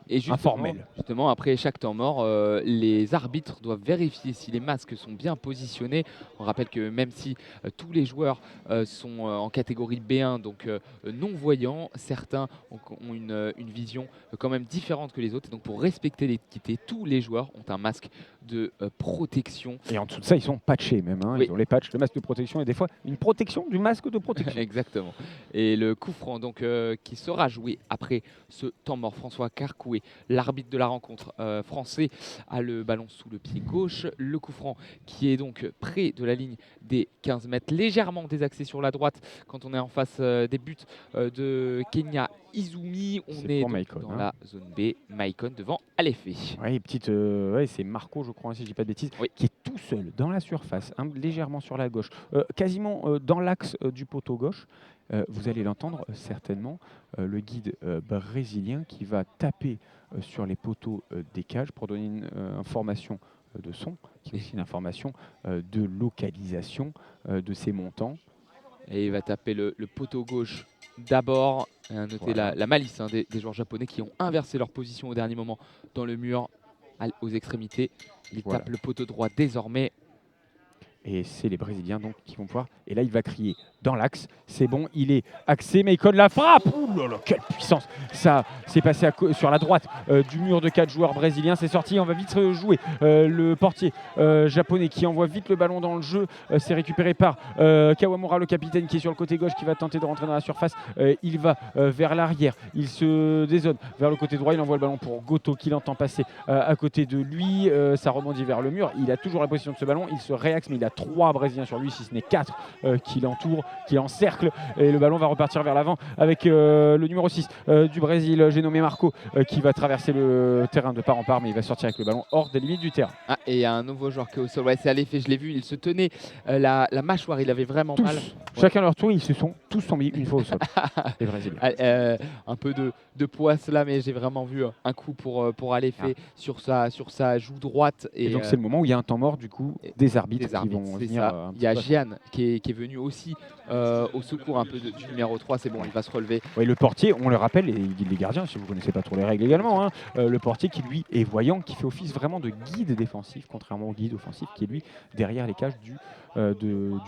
et informel. Justement, après chaque temps mort, les arbitres doivent vérifier si les masques sont bien positionnés. On rappelle que même si tous les joueurs sont en catégorie B1, donc non-voyants, certains ont une vision quand même différente que les autres. Et donc pour respecter l'équité, tous les joueurs ont un masque de protection. Et en dessous de ça, ils sont patchés même. Hein. Oui. Ils ont les patchs, le masque de protection et des fois une protection du masque de protection. Exactement. Et le coup franc donc, qui sera joué après ce temps mort, François Carcoué, l'arbitre de la rencontre français, a le ballon sous le pied gauche. Le coup franc qui est donc près de la ligne des 15 mètres, légèrement désaxé sur la droite quand on est en face des buts de Kenya Izumi. On est Maicon, dans la zone B. Maicon devant Alefé. Oui, c'est Marco, je crois, si je dis pas de bêtises, oui, qui est tout seul dans la surface, légèrement sur la gauche, quasiment dans l'axe du poteau gauche. Vous allez l'entendre certainement, le guide brésilien qui va taper sur les poteaux des cages pour donner une information de son, qui est aussi une information de localisation de ses montants. Et il va taper le poteau gauche d'abord. Notez Voilà. la malice des joueurs japonais qui ont inversé leur position au dernier moment dans le mur aux extrémités. Il tape le poteau droit désormais. Et c'est les Brésiliens donc qui vont pouvoir. Et là, il va crier dans l'axe. C'est bon, il est axé. Maicon la frappe. Ouh là là, quelle puissance! Ça s'est passé sur la droite du mur de 4 joueurs brésiliens. C'est sorti. On va vite jouer. Le portier japonais qui envoie vite le ballon dans le jeu. C'est récupéré par Kawamura, le capitaine, qui est sur le côté gauche, qui va tenter de rentrer dans la surface. Il va vers l'arrière. Il se dézone vers le côté droit. Il envoie le ballon pour Goto qui l'entend passer à côté de lui. Ça rebondit vers le mur. Il a toujours la position de ce ballon. Il se réaxe, mais il a 3 Brésiliens sur lui, si ce n'est 4 qui l'entourent, qui l'encerclent. Et le ballon va repartir vers l'avant avec le numéro 6 du Brésil, j'ai nommé Marco, qui va traverser le terrain de part en part, mais il va sortir avec le ballon hors des limites du terrain. Ah, et il y a un nouveau joueur qui est au sol. Ouais, c'est Alefé, je l'ai vu, il se tenait la mâchoire, il avait vraiment mal. Chacun leur tour, ils se sont tous tombés une fois au sol, les Brésiliens. Un peu de poisse là, mais j'ai vraiment vu un coup pour Alefé sur sa joue droite. Et donc c'est le moment où il y a un temps mort du coup des arbitres qui vont venir. Il y a Jean qui est venu aussi au secours un peu du numéro 3, c'est bon, il va se relever. Oui, le portier, on le rappelle, et les gardiens, si vous ne connaissez pas trop les règles également, le portier qui lui est voyant, qui fait office vraiment de guide défensif, contrairement au guide offensif qui est lui derrière les cages du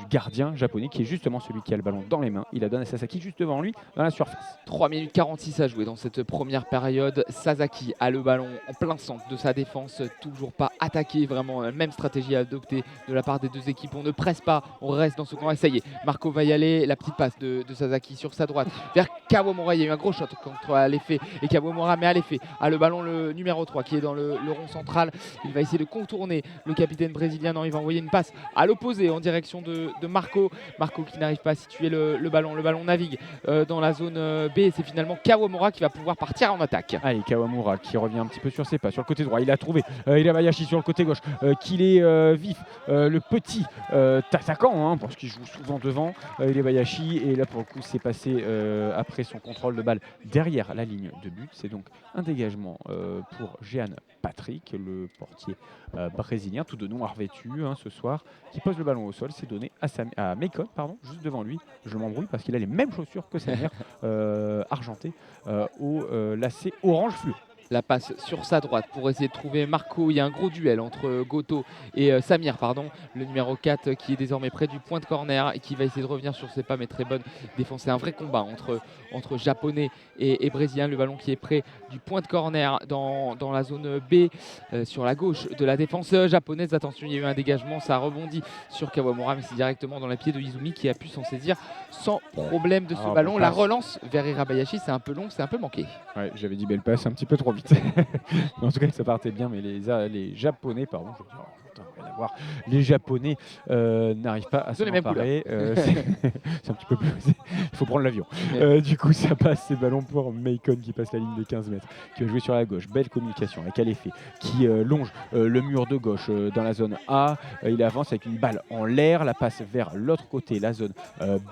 gardien japonais, qui est justement celui qui a le ballon dans les mains. Il la donne à Sasaki juste devant lui dans la surface. 3 minutes 46 à jouer dans cette première période. Sasaki a le ballon en plein centre de sa défense, toujours pas attaqué, vraiment la même stratégie à adopter de la part des deux équipes. On ne presse pas, on reste dans ce coin. Et ça y est, Marco va y aller, la petite passe de Sasaki sur sa droite vers Kawamura. Il y a eu un gros shot contre Alefé et Kawamura, mais Alefé a le ballon, le numéro 3 qui est dans le rond central. Il va essayer de contourner le capitaine brésilien. Non, il va envoyer une passe à l'opposé en direction de Marco. Marco qui n'arrive pas à situer le ballon. Le ballon navigue dans la zone B et c'est finalement Kawamura qui va pouvoir partir en attaque. Allez, Kawamura qui revient un petit peu sur ses pas. Sur le côté droit, il a trouvé Irabayashi sur le côté gauche, qu'il est vif. Le petit multi attaquant hein, parce qu'il joue souvent devant Irabayashi, et là pour le coup c'est passé après son contrôle de balle derrière la ligne de but. C'est donc un dégagement pour Jehan Patrick, le portier brésilien, tout de noir vêtu hein, ce soir, qui pose le ballon au sol. C'est donné à Meikon, juste devant lui. Je m'embrouille parce qu'il a les mêmes chaussures que Samir, argenté au lacet orange fluo. La passe sur sa droite pour essayer de trouver Marco. Il y a un gros duel entre Goto et Samir, le numéro 4 qui est désormais près du point de corner et qui va essayer de revenir sur ses pas, mais très bonne défense. C'est un vrai combat entre Japonais et Brésiliens. Le ballon qui est près du point de corner dans la zone B sur la gauche de la défense japonaise. Attention, il y a eu un dégagement, ça rebondit sur Kawamura, mais c'est directement dans les pieds de Izumi qui a pu s'en saisir sans problème de ce ballon. La relance vers Irabayashi, c'est un peu long, c'est un peu manqué. Ouais, j'avais dit belle passe, un petit peu trop vite. En tout cas, ça partait bien, mais les Japonais, je veux dire, rien à voir. Les Japonais n'arrivent pas à s'en emparer. C'est un petit peu plus. Il faut prendre l'avion. Du coup, ça passe ces ballons pour Meikon qui passe la ligne de 15 mètres, qui va jouer sur la gauche. Belle communication avec Aléfé qui longe le mur de gauche dans la zone A. Il avance avec une balle en l'air, la passe vers l'autre côté, la zone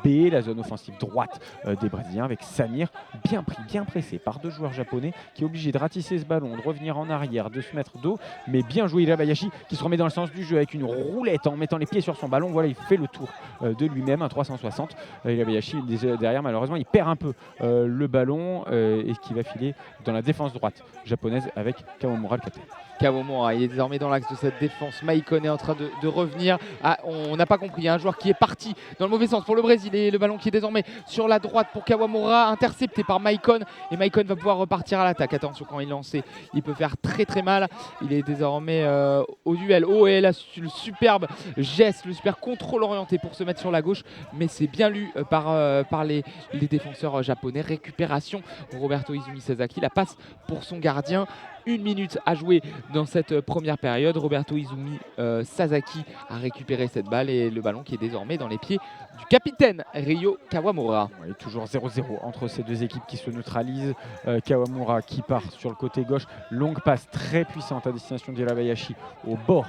B, la zone offensive droite des Brésiliens, avec Samir bien pris, bien pressé par deux joueurs japonais, qui est obligé de ratisser ce ballon, de revenir en arrière, de se mettre dos, mais bien joué Irabayashi qui se remet dans le sens du jeu avec une roulette en mettant les pieds sur son ballon. Voilà, il fait le tour de lui-même, un 360. Irabayashi derrière, malheureusement, il perd un peu le ballon et qui va filer dans la défense droite japonaise avec Kawamura le capitaine. Kawamura, il est désormais dans l'axe de cette défense. Meikon est en train de revenir. On n'a pas compris, il y a un joueur qui est parti dans le mauvais sens pour le Brésil et le ballon qui est désormais sur la droite pour Kawamura, intercepté par Meikon, et Meikon va pouvoir repartir à l'attaque. Attention, quand il est lancé, il peut faire très très mal. Il est désormais au duel. Oh, et là, le superbe geste, le super contrôle orienté pour se mettre sur la gauche, mais c'est bien lu par les défenseurs japonais. Récupération, Roberto Izumi Sasaki, la passe pour son gardien. 1 minute à jouer dans cette première période. Roberto Izumi Sasaki a récupéré cette balle et le ballon qui est désormais dans les pieds du capitaine Ryo Kawamura. Ouais, toujours 0-0 entre ces deux équipes qui se neutralisent. Kawamura qui part sur le côté gauche, longue passe très puissante à destination d'Irabayashi au bord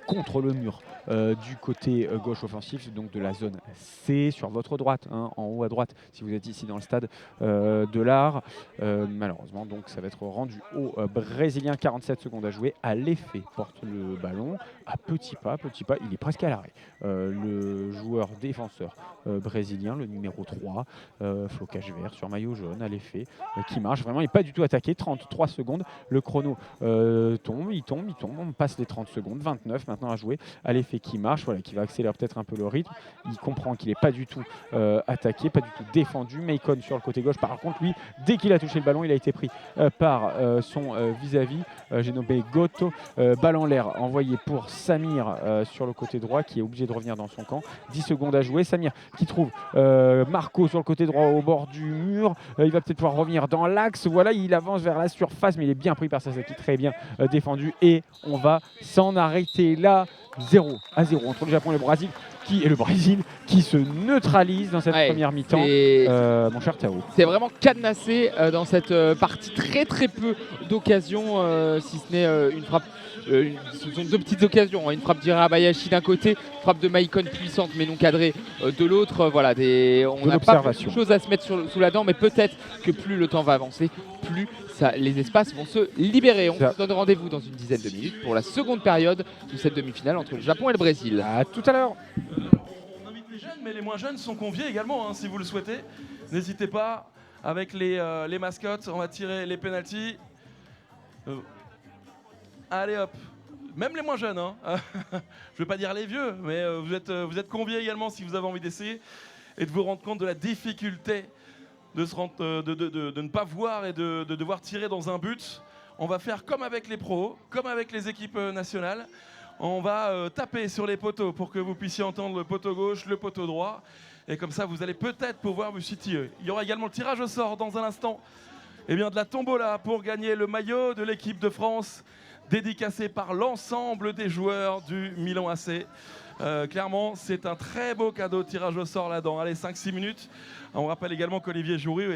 contre le mur du côté gauche offensif, donc de la zone C sur votre droite, hein, en haut à droite si vous êtes ici dans le stade de l'Art. Malheureusement, donc ça va être rendu au Brésilien. 47 secondes à jouer. Aléfé porte le ballon à petits pas, il est presque à l'arrêt. Le joueur défenseur brésilien, le numéro 3, flocage vert sur maillot jaune, Aléfé, qui marche vraiment, il n'est pas du tout attaqué. 33 secondes, le chrono tombe, on passe les 30 secondes, 29 maintenant à jouer. Aléfé qui marche, voilà, qui va accélérer peut-être un peu le rythme. Il comprend qu'il n'est pas du tout attaqué, pas du tout défendu. Meikon sur le côté gauche, par contre, lui, dès qu'il a touché le ballon, il a été pris par son vis-à-vis, j'ai nommé Goto. Balle en l'air envoyée pour Samir sur le côté droit, qui est obligé de revenir dans son camp. 10 secondes à jouer. Samir qui trouve Marco sur le côté droit au bord du mur. Il va peut-être pouvoir revenir dans l'axe. Voilà, il avance vers la surface, mais il est bien pris par Sasaki, très bien défendu. Et on va s'en arrêter là. 0-0 entre le Japon et le Brésil qui se neutralise dans cette première mi-temps. Mon cher Tao. C'est vraiment cadenassé dans cette partie. Très très peu d'occasions, si ce n'est une frappe. Ce sont deux petites occasions, hein. Une frappe d'Irabayashi d'un côté, une frappe de Meikon puissante mais non cadrée de l'autre. Voilà, on n'a pas beaucoup de choses à se mettre sous la dent, mais peut-être que plus le temps va avancer, plus les espaces vont se libérer. On se donne rendez-vous dans une dizaine de minutes pour la seconde période de cette demi-finale entre le Japon et le Brésil. À tout à l'heure. On invite les jeunes, mais les moins jeunes sont conviés également, hein, si vous le souhaitez. N'hésitez pas, avec les mascottes, on va tirer les pénaltys. Allez hop, même les moins jeunes, hein. Je ne veux pas dire les vieux, mais vous êtes conviés également si vous avez envie d'essayer et de vous rendre compte de la difficulté de ne pas voir et de devoir tirer dans un but. On va faire comme avec les pros, comme avec les équipes nationales. On va taper sur les poteaux pour que vous puissiez entendre le poteau gauche, le poteau droit. Et comme ça, vous allez peut-être pouvoir vous situer. Il y aura également le tirage au sort dans un instant. Eh bien, de la tombola pour gagner le maillot de l'équipe de France, dédicacé par l'ensemble des joueurs du Milan AC. Clairement, c'est un très beau cadeau de tirage au sort là-dedans. Allez, 5-6 minutes. On rappelle également qu'Olivier Giroud,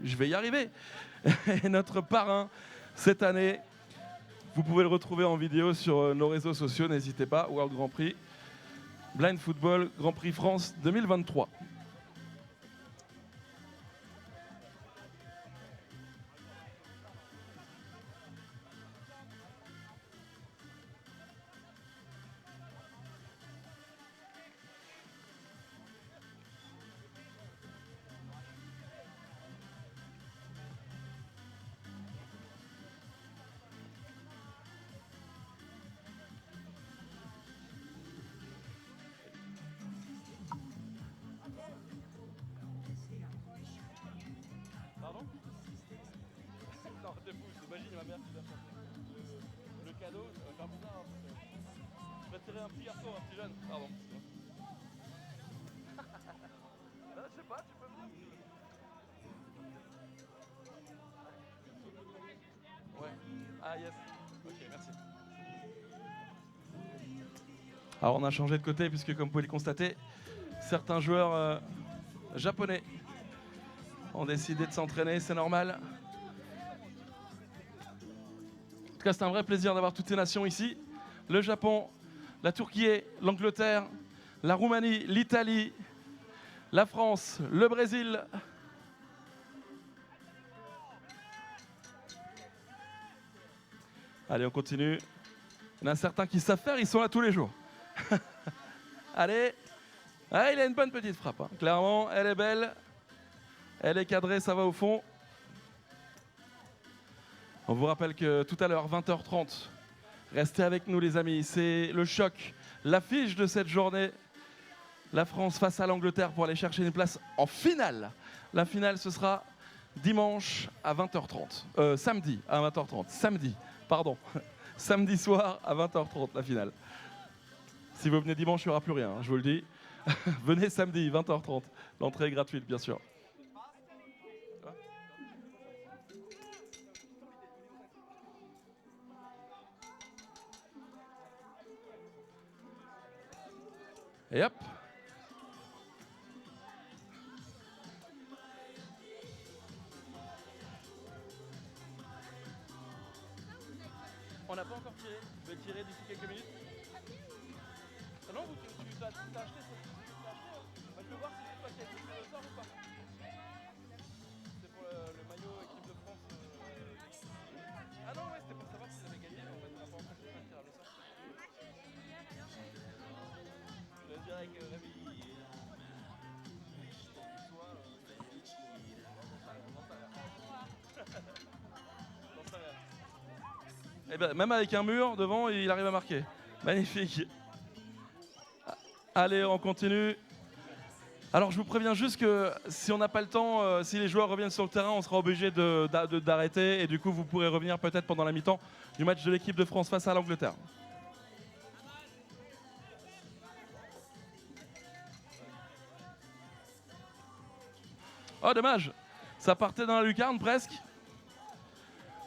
je vais y arriver, est notre parrain cette année. Vous pouvez le retrouver en vidéo sur nos réseaux sociaux, n'hésitez pas. World Grand Prix, Blind Football, Grand Prix France 2023. Pardon? Non, imagine ma mère qui va chercher le cadeau, ça va faire bizarre. Je vais tirer un petit garçon, un petit jeune. Pardon. Je sais pas, tu peux venir. Ouais. Ah yes. Ok, merci. Alors on a changé de côté puisque comme vous pouvez le constater, certains joueurs japonais ont décidé de s'entraîner, c'est normal. En tout cas, c'est un vrai plaisir d'avoir toutes ces nations ici. Le Japon, la Turquie, l'Angleterre, la Roumanie, l'Italie, la France, le Brésil. Allez, on continue. Il y en a certains qui savent faire, ils sont là tous les jours. Allez. Ah, il a une bonne petite frappe, hein. Clairement, elle est belle. Elle est cadrée, ça va au fond. On vous rappelle que tout à l'heure, 20h30, restez avec nous les amis. C'est le choc, l'affiche de cette journée. La France face à l'Angleterre pour aller chercher une place en finale. La finale, ce sera dimanche à 20h30. Samedi à 20h30. Samedi, pardon. Samedi soir à 20h30, la finale. Si vous venez dimanche, il n'y aura plus rien, hein, je vous le dis. Venez samedi, 20h30. L'entrée est gratuite, bien sûr. Et hop. On n'a pas encore tiré. Je vais tirer d'ici quelques minutes. Ah non, tu as acheté ça. Je peux voir si c'est toi qui as tiré le sort ou pas. C'est pour le maillot équipe de France. Ah non, ouais, c'était pour savoir s'ils avaient gagné. En fait, on n'a pas encore fait le tirage au sort. Je dirais que Rémi. Et ben, même avec un mur devant, il arrive à marquer. Magnifique. Allez, on continue. Alors, je vous préviens juste que si on n'a pas le temps, si les joueurs reviennent sur le terrain, on sera obligé d'arrêter. Et du coup, vous pourrez revenir peut-être pendant la mi-temps du match de l'équipe de France face à l'Angleterre. Oh, dommage. Ça partait dans la lucarne presque.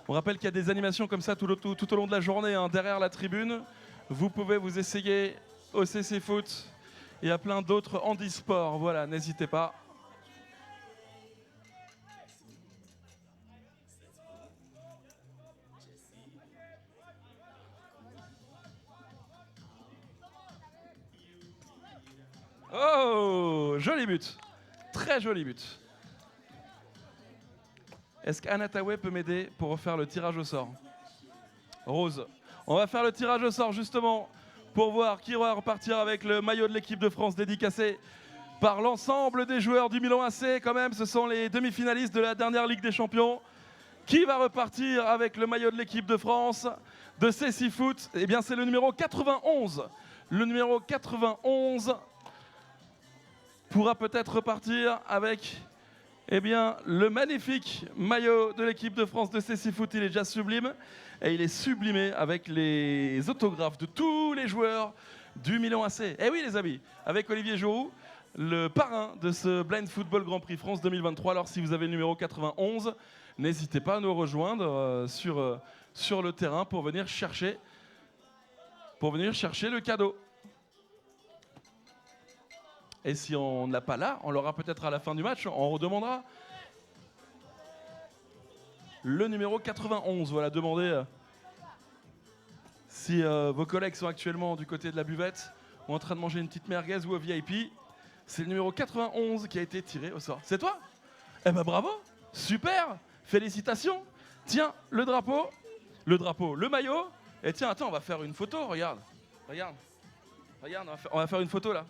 On rappelle qu'il y a des animations comme ça tout au long de la journée, hein, derrière la tribune. Vous pouvez vous essayer au CC Foot et à plein d'autres handisports. Voilà, n'hésitez pas. Oh, joli but. Très joli but. Est-ce qu'Anatawe peut m'aider pour refaire le tirage au sort? Rose, on va faire le tirage au sort justement pour voir qui va repartir avec le maillot de l'équipe de France dédicacé par l'ensemble des joueurs du Milan AC. Quand même, ce sont les demi-finalistes de la dernière Ligue des Champions. Qui va repartir avec le maillot de l'équipe de France de CC Foot? Eh bien, c'est le numéro 91. Le numéro 91 pourra peut-être repartir avec... Eh bien, le magnifique maillot de l'équipe de France de CC Foot, il est déjà sublime. Et il est sublimé avec les autographes de tous les joueurs du Milan AC. Eh oui, les amis, avec Olivier Giroud, le parrain de ce Blind Football Grand Prix France 2023. Alors, si vous avez le numéro 91, n'hésitez pas à nous rejoindre sur le terrain pour venir chercher le cadeau. Et si on ne l'a pas là, on l'aura peut-être à la fin du match, on redemandera. Le numéro 91, voilà, demandé si vos collègues sont actuellement du côté de la buvette ou en train de manger une petite merguez ou au VIP, c'est le numéro 91 qui a été tiré au sort. C'est toi? Eh ben bravo, super, félicitations. Tiens, le drapeau, le maillot. Et tiens, attends, on va faire une photo, regarde, on va faire une photo là.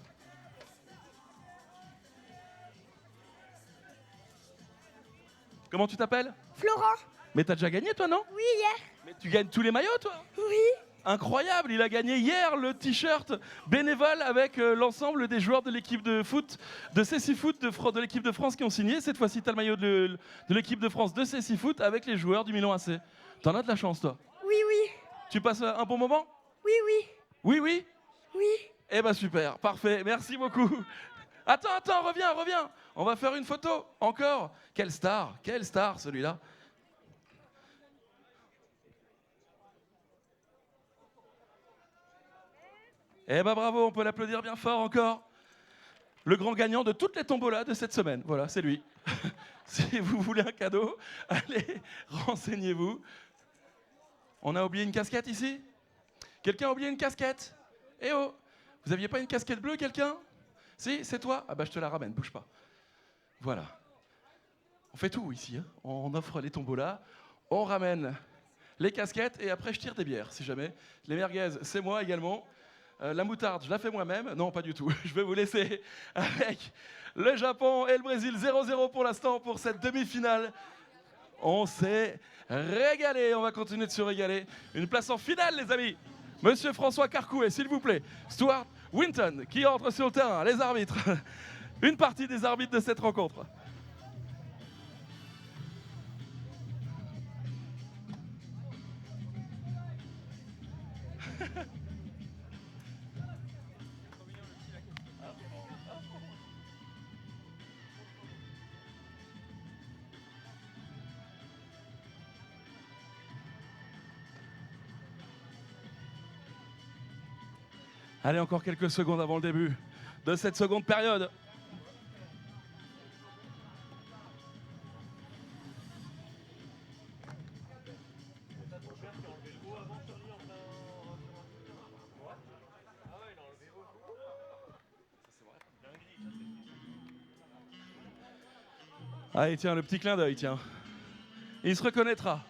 Comment tu t'appelles? Florent. Mais t'as déjà gagné toi, non? Oui, hier. Mais tu gagnes tous les maillots toi? Oui. Incroyable, il a gagné hier le t-shirt bénévole avec l'ensemble des joueurs de l'équipe de foot, de CC Foot, de l'équipe de France qui ont signé. Cette fois-ci, tu as le maillot de l'équipe de France de CC Foot avec les joueurs du Milan AC. T'en as de la chance, toi. Oui, oui. Tu passes un bon moment? Oui, oui. Oui, oui. Oui. Eh ben super, parfait, merci beaucoup. Attends, reviens. On va faire une photo, encore. Quelle star celui-là. Eh ben bravo, on peut l'applaudir bien fort encore. Le grand gagnant de toutes les tombolas de cette semaine. Voilà, c'est lui. Si vous voulez un cadeau, allez, renseignez-vous. On a oublié une casquette ici? Quelqu'un a oublié une casquette? Eh oh, vous aviez pas une casquette bleue, quelqu'un? Si, c'est toi? Ah bah je te la ramène, bouge pas. Voilà. On fait tout ici, hein. On offre les tombolas, on ramène les casquettes et après je tire des bières, si jamais. Les merguez, c'est moi également. La moutarde, je la fais moi-même. Non, pas du tout. Je vais vous laisser avec le Japon et le Brésil. 0-0 pour l'instant pour cette demi-finale. On s'est régalé. On va continuer de se régaler. Une place en finale, les amis. Monsieur François Carcouet, s'il vous plaît. Stuart Winton qui entre sur le terrain. Les arbitres. Une partie des arbitres de cette rencontre. Allez, encore quelques secondes avant le début de cette seconde période. Allez, tiens, le petit clin d'œil, tiens. Il se reconnaîtra.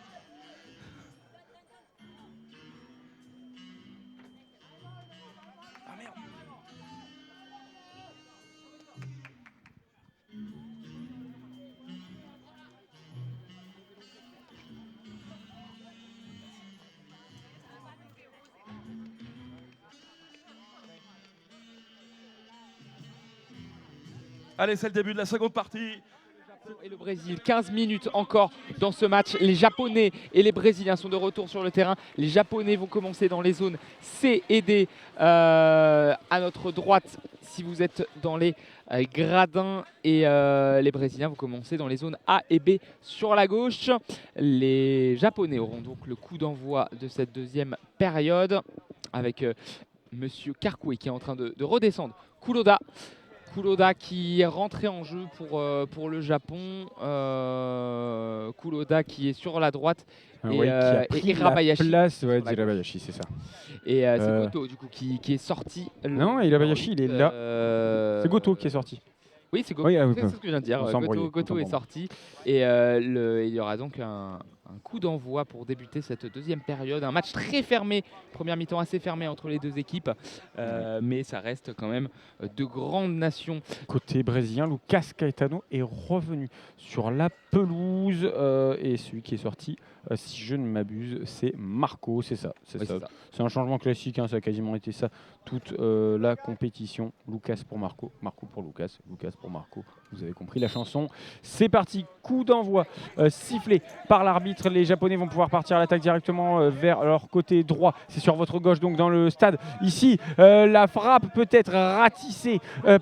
Allez, c'est le début de la seconde partie. Et le Brésil, 15 minutes encore dans ce match. Les Japonais et les Brésiliens sont de retour sur le terrain. Les Japonais vont commencer dans les zones C et D à notre droite si vous êtes dans les gradins, et les Brésiliens vont commencer dans les zones A et B sur la gauche. Les Japonais auront donc le coup d'envoi de cette deuxième période avec Monsieur Carcouet qui est en train de redescendre. Kuroda qui est rentré en jeu pour le Japon. Kuroda qui est sur la droite. Et, qui a pris Hirabayashi. la place d'Hirabayashi, c'est ça. Et c'est Goto du coup qui est sorti. Non, Hirabayashi, il est là. C'est Goto qui est sorti. Oui, c'est Goto, oui, c'est ce que je viens de dire. Goto est sorti. Et il y aura donc un coup d'envoi pour débuter cette deuxième période. Un match très fermé, première mi-temps assez fermée entre les deux équipes. Mais ça reste quand même de grandes nations. Côté brésilien, Lucas Caetano est revenu sur la pelouse. Et celui qui est sorti, si je ne m'abuse, c'est Marco. C'est ça. C'est un changement classique, hein, ça a quasiment été ça toute la compétition. Lucas pour Marco, Marco pour Lucas, Lucas pour Marco. Vous avez compris la chanson. C'est parti, coup d'envoi sifflé par l'arbitre. Les Japonais vont pouvoir partir à l'attaque directement vers leur côté droit. C'est sur votre gauche, donc dans le stade. Ici, la frappe peut être ratissée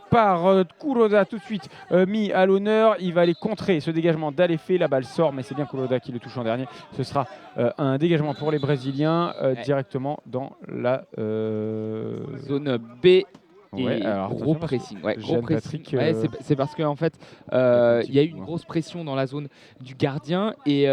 par Kuroda, tout de suite mis à l'honneur. Il va aller contrer ce dégagement d'Alefé. La balle sort, mais c'est bien Kuroda qui le touche en dernier. Ce sera un dégagement pour les Brésiliens directement dans la zone B. Ouais, et alors, gros attention, parce que pressing. Ouais, gros Jeanne pressing. Patrick, Ouais, c'est parce qu'en fait, un il y a eu petit une coup, grosse pression dans la zone du gardien et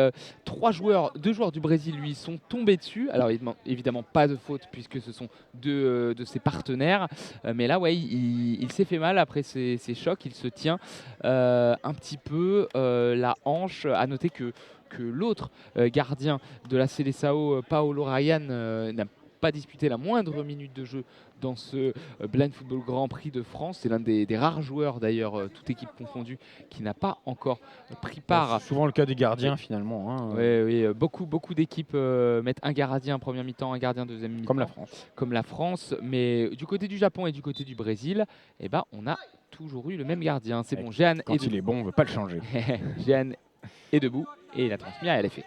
deux joueurs du Brésil lui sont tombés dessus. Alors évidemment pas de faute puisque ce sont deux de ses partenaires. Mais là, ouais, il s'est fait mal après ces chocs. Il se tient un petit peu la hanche. À noter que l'autre gardien de la Seleção, Paolo Ryan, n'a pas disputé la moindre minute de jeu dans ce Blind Football Grand Prix de France. C'est l'un des rares joueurs d'ailleurs, toute équipe confondue, qui n'a pas encore pris part. C'est souvent le cas des gardiens finalement. Hein, Oui, beaucoup d'équipes mettent un gardien en première mi-temps, un gardien deuxième mi-temps. comme la France. Mais du côté du Japon et du côté du Brésil, eh ben, on a toujours eu le même gardien. C'est bon, Jeanne Quand il est bon, on ne veut pas le changer. Jeanne est debout et il a transmis à LFA.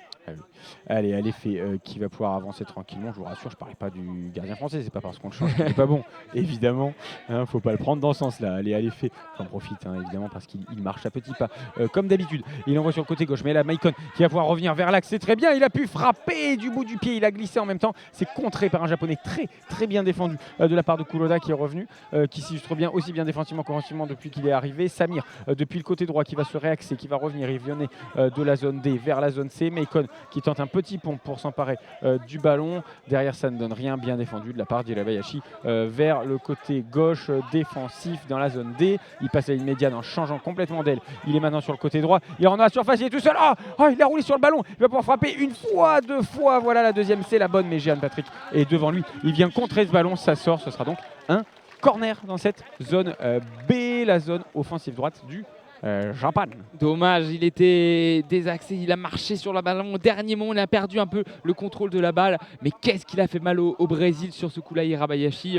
Allez, à l'effet qui va pouvoir avancer tranquillement. Je vous rassure, je ne parlais pas du gardien français. C'est pas parce qu'on le change qu'il n'est pas bon. Évidemment, hein, faut pas le prendre dans ce sens-là. Allez, à l'effet, j'en profite évidemment parce qu'il marche à petits pas. Comme d'habitude, il envoie sur le côté gauche. Mais là, Maicon qui va pouvoir revenir vers l'axe. C'est très bien. Il a pu frapper du bout du pied. Il a glissé en même temps. C'est contré par un japonais très bien défendu de la part de Kuroda qui est revenu, qui s'illustre bien aussi bien défensivement qu'offensivement depuis qu'il est arrivé. Samir depuis le côté droit qui va se réaxer, qui va revenir. Il venait de la zone D vers la zone C. Maicon qui tente un petit pont pour s'emparer du ballon. Derrière, ça ne donne rien, bien défendu de la part d'Irabayashi vers le côté gauche défensif dans la zone D. Il passe à une médiane en changeant complètement d'aile. Il est maintenant sur le côté droit. Il rentre dans la surface, il est tout seul. Il a roulé sur le ballon. Il va pouvoir frapper une fois, deux fois. Voilà, la deuxième, c'est la bonne. Mais Jeanne Patrick est devant lui. Il vient contrer ce ballon. Ça sort. Ce sera donc un corner dans cette zone B, la zone offensive droite du Japon. Dommage, il était désaxé, il a marché sur le ballon au dernier moment, il a perdu un peu le contrôle de la balle, mais qu'est-ce qu'il a fait mal au Brésil sur ce coup-là, Irabayashi.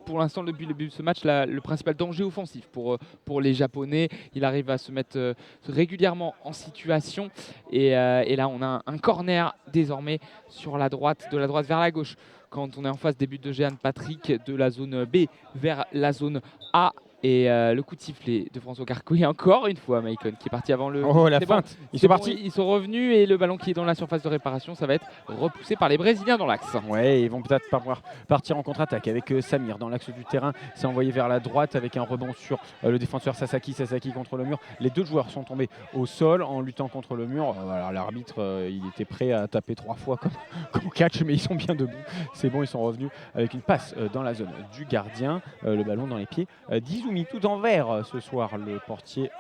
Pour l'instant, depuis le début de ce match, le principal danger offensif pour les Japonais. Il arrive à se mettre régulièrement en situation et là on a un corner désormais sur la droite, de la droite vers la gauche, quand on est en face des buts de Jeanne Patrick, de la zone B vers la zone A. Et le coup de sifflet de François Carcouet, encore une fois, Maicon qui est parti avant le. Oh, la feinte. Ils sont partis. Ils sont revenus et le ballon qui est dans la surface de réparation, ça va être repoussé par les Brésiliens dans l'axe. Ouais, ils vont peut-être pas pouvoir partir en contre-attaque avec Samir dans l'axe du terrain. C'est envoyé vers la droite avec un rebond sur le défenseur Sasaki. Sasaki contre le mur. Les deux joueurs sont tombés au sol en luttant contre le mur. Alors, l'arbitre, il était prêt à taper 3 fois comme catch, mais ils sont bien debout. C'est bon, ils sont revenus avec une passe dans la zone du gardien. Le ballon dans les pieds d'Izumi, tout en vert ce soir, le portier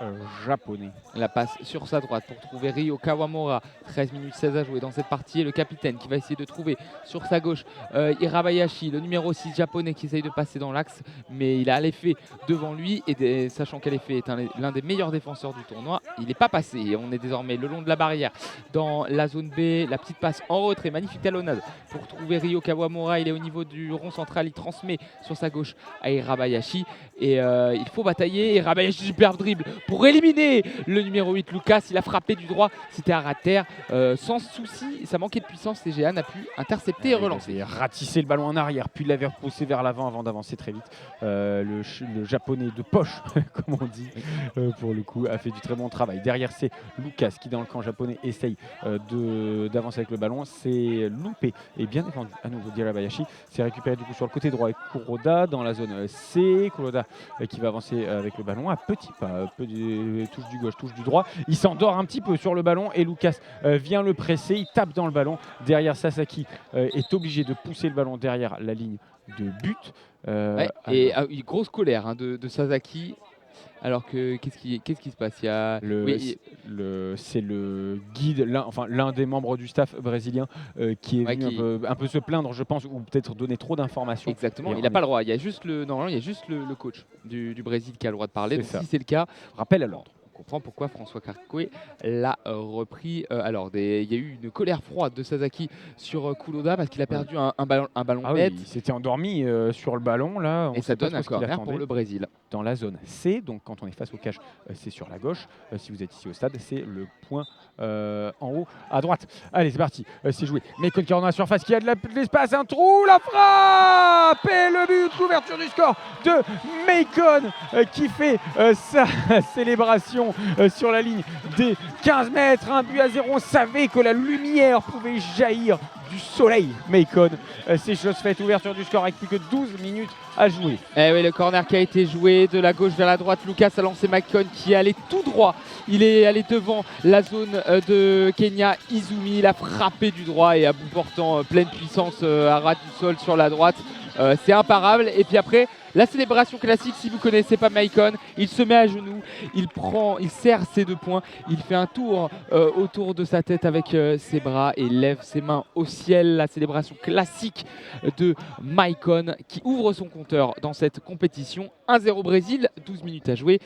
japonais. La passe sur sa droite pour trouver Ryo Kawamura. 13 minutes 16 à jouer dans cette partie. Et le capitaine qui va essayer de trouver sur sa gauche Irabayashi, le numéro 6 japonais qui essaye de passer dans l'axe, mais il a l'effet devant lui et sachant qu'Alefé est l'un des meilleurs défenseurs du tournoi, il n'est pas passé. On est désormais le long de la barrière dans la zone B. La petite passe en retrait, magnifique talonnade pour trouver Ryo Kawamura. Il est au niveau du rond central, il transmet sur sa gauche à Irabayashi et il faut batailler. Irabayashi, superbe dribble pour éliminer le numéro 8 Lucas. Il a frappé du droit, c'était à terre sans souci. Ça manquait de puissance et Jeanne a pu intercepter et relancer. Il a ratissé le ballon en arrière, puis il l'avait repoussé vers l'avant avant d'avancer très vite. Le japonais de poche, comme on dit, pour le coup, a fait du très bon travail. Derrière, c'est Lucas qui, dans le camp japonais, essaye d'avancer avec le ballon. C'est loupé et bien défendu à nouveau d'Irabayashi. C'est récupéré du coup sur le côté droit avec Kuroda dans la zone C. Kuroda qui va avancer avec le ballon à petits pas, touche du gauche, touche du droit. Il s'endort un petit peu sur le ballon et Lucas vient le presser. Il tape dans le ballon. Derrière, Sasaki est obligé de pousser le ballon derrière la ligne de but. Et grosse colère de Sasaki. Alors que qu'est-ce qui se passe? C'est le guide, l'un des membres du staff brésilien qui est venu un peu se plaindre, je pense, ou peut-être donner trop d'informations. Exactement, il n'a pas le droit. Normalement, il y a juste le coach du Brésil qui a le droit de parler. Donc, si c'est le cas, rappel à l'ordre. On comprend pourquoi François Carcouet l'a repris. Il y a eu une colère froide de Sasaki sur Kuroda parce qu'il a perdu un ballon bête. Il s'était endormi sur le ballon là. Et ça donne un corner pour le Brésil. Dans la zone C, donc quand on est face au cache, c'est sur la gauche. Si vous êtes ici au stade, c'est le point en haut à droite. Allez, c'est parti, c'est joué. Maicon qui rentre dans la surface, qui a de l'espace, un trou, la frappe et le but, l'ouverture du score de Maicon qui fait sa célébration sur la ligne des 15 mètres. Un but à 0. On savait que la lumière pouvait jaillir du soleil, Macon. C'est chose faite, ouverture du score avec plus que 12 minutes à jouer. Eh oui, le corner qui a été joué de la gauche vers la droite. Lucas a lancé Macon qui est allé tout droit. Il est allé devant la zone de Kenya. Izumi, il a frappé du droit et à bout portant, pleine puissance à ras du sol sur la droite. C'est imparable. Et puis après, la célébration classique, si vous ne connaissez pas Macon, il se met à genoux, il serre ses 2 poings, il fait un tour autour de sa tête avec ses bras et lève ses mains au ciel. La célébration classique de Macon qui ouvre son compteur dans cette compétition. 1-0 Brésil, 12 minutes à jouer.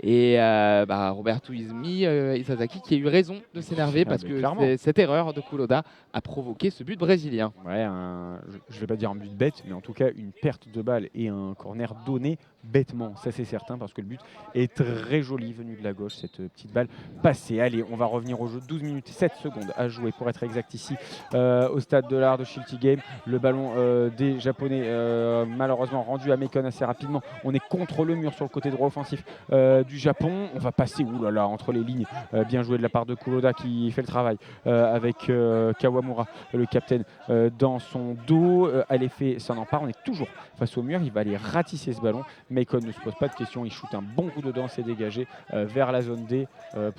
Et Roberto Izumi Isazaki qui a eu raison de s'énerver parce que cette erreur de Kuroda a provoqué ce but brésilien. Ouais, je ne vais pas dire un but bête, mais en tout cas une perte de balle et un corner donné bêtement, ça c'est certain, parce que le but est très joli venu de la gauche, cette petite balle passée. Allez, on va revenir au jeu, 12 minutes 7 secondes à jouer pour être exact ici au stade de l'art de Shilty Game. Le ballon des Japonais malheureusement rendu à Macon assez rapidement. On est contre le mur sur le côté droit offensif du Japon. On va passer entre les lignes. Bien joué de la part de Kuroda qui fait le travail avec Kawamura, le capitaine, dans son dos. À l'effet, ça n'en part. On est toujours face au mur. Il va aller ratisser ce ballon. Macon ne se pose pas de questions. Il shoot un bon coup dedans. C'est dégagé vers la zone D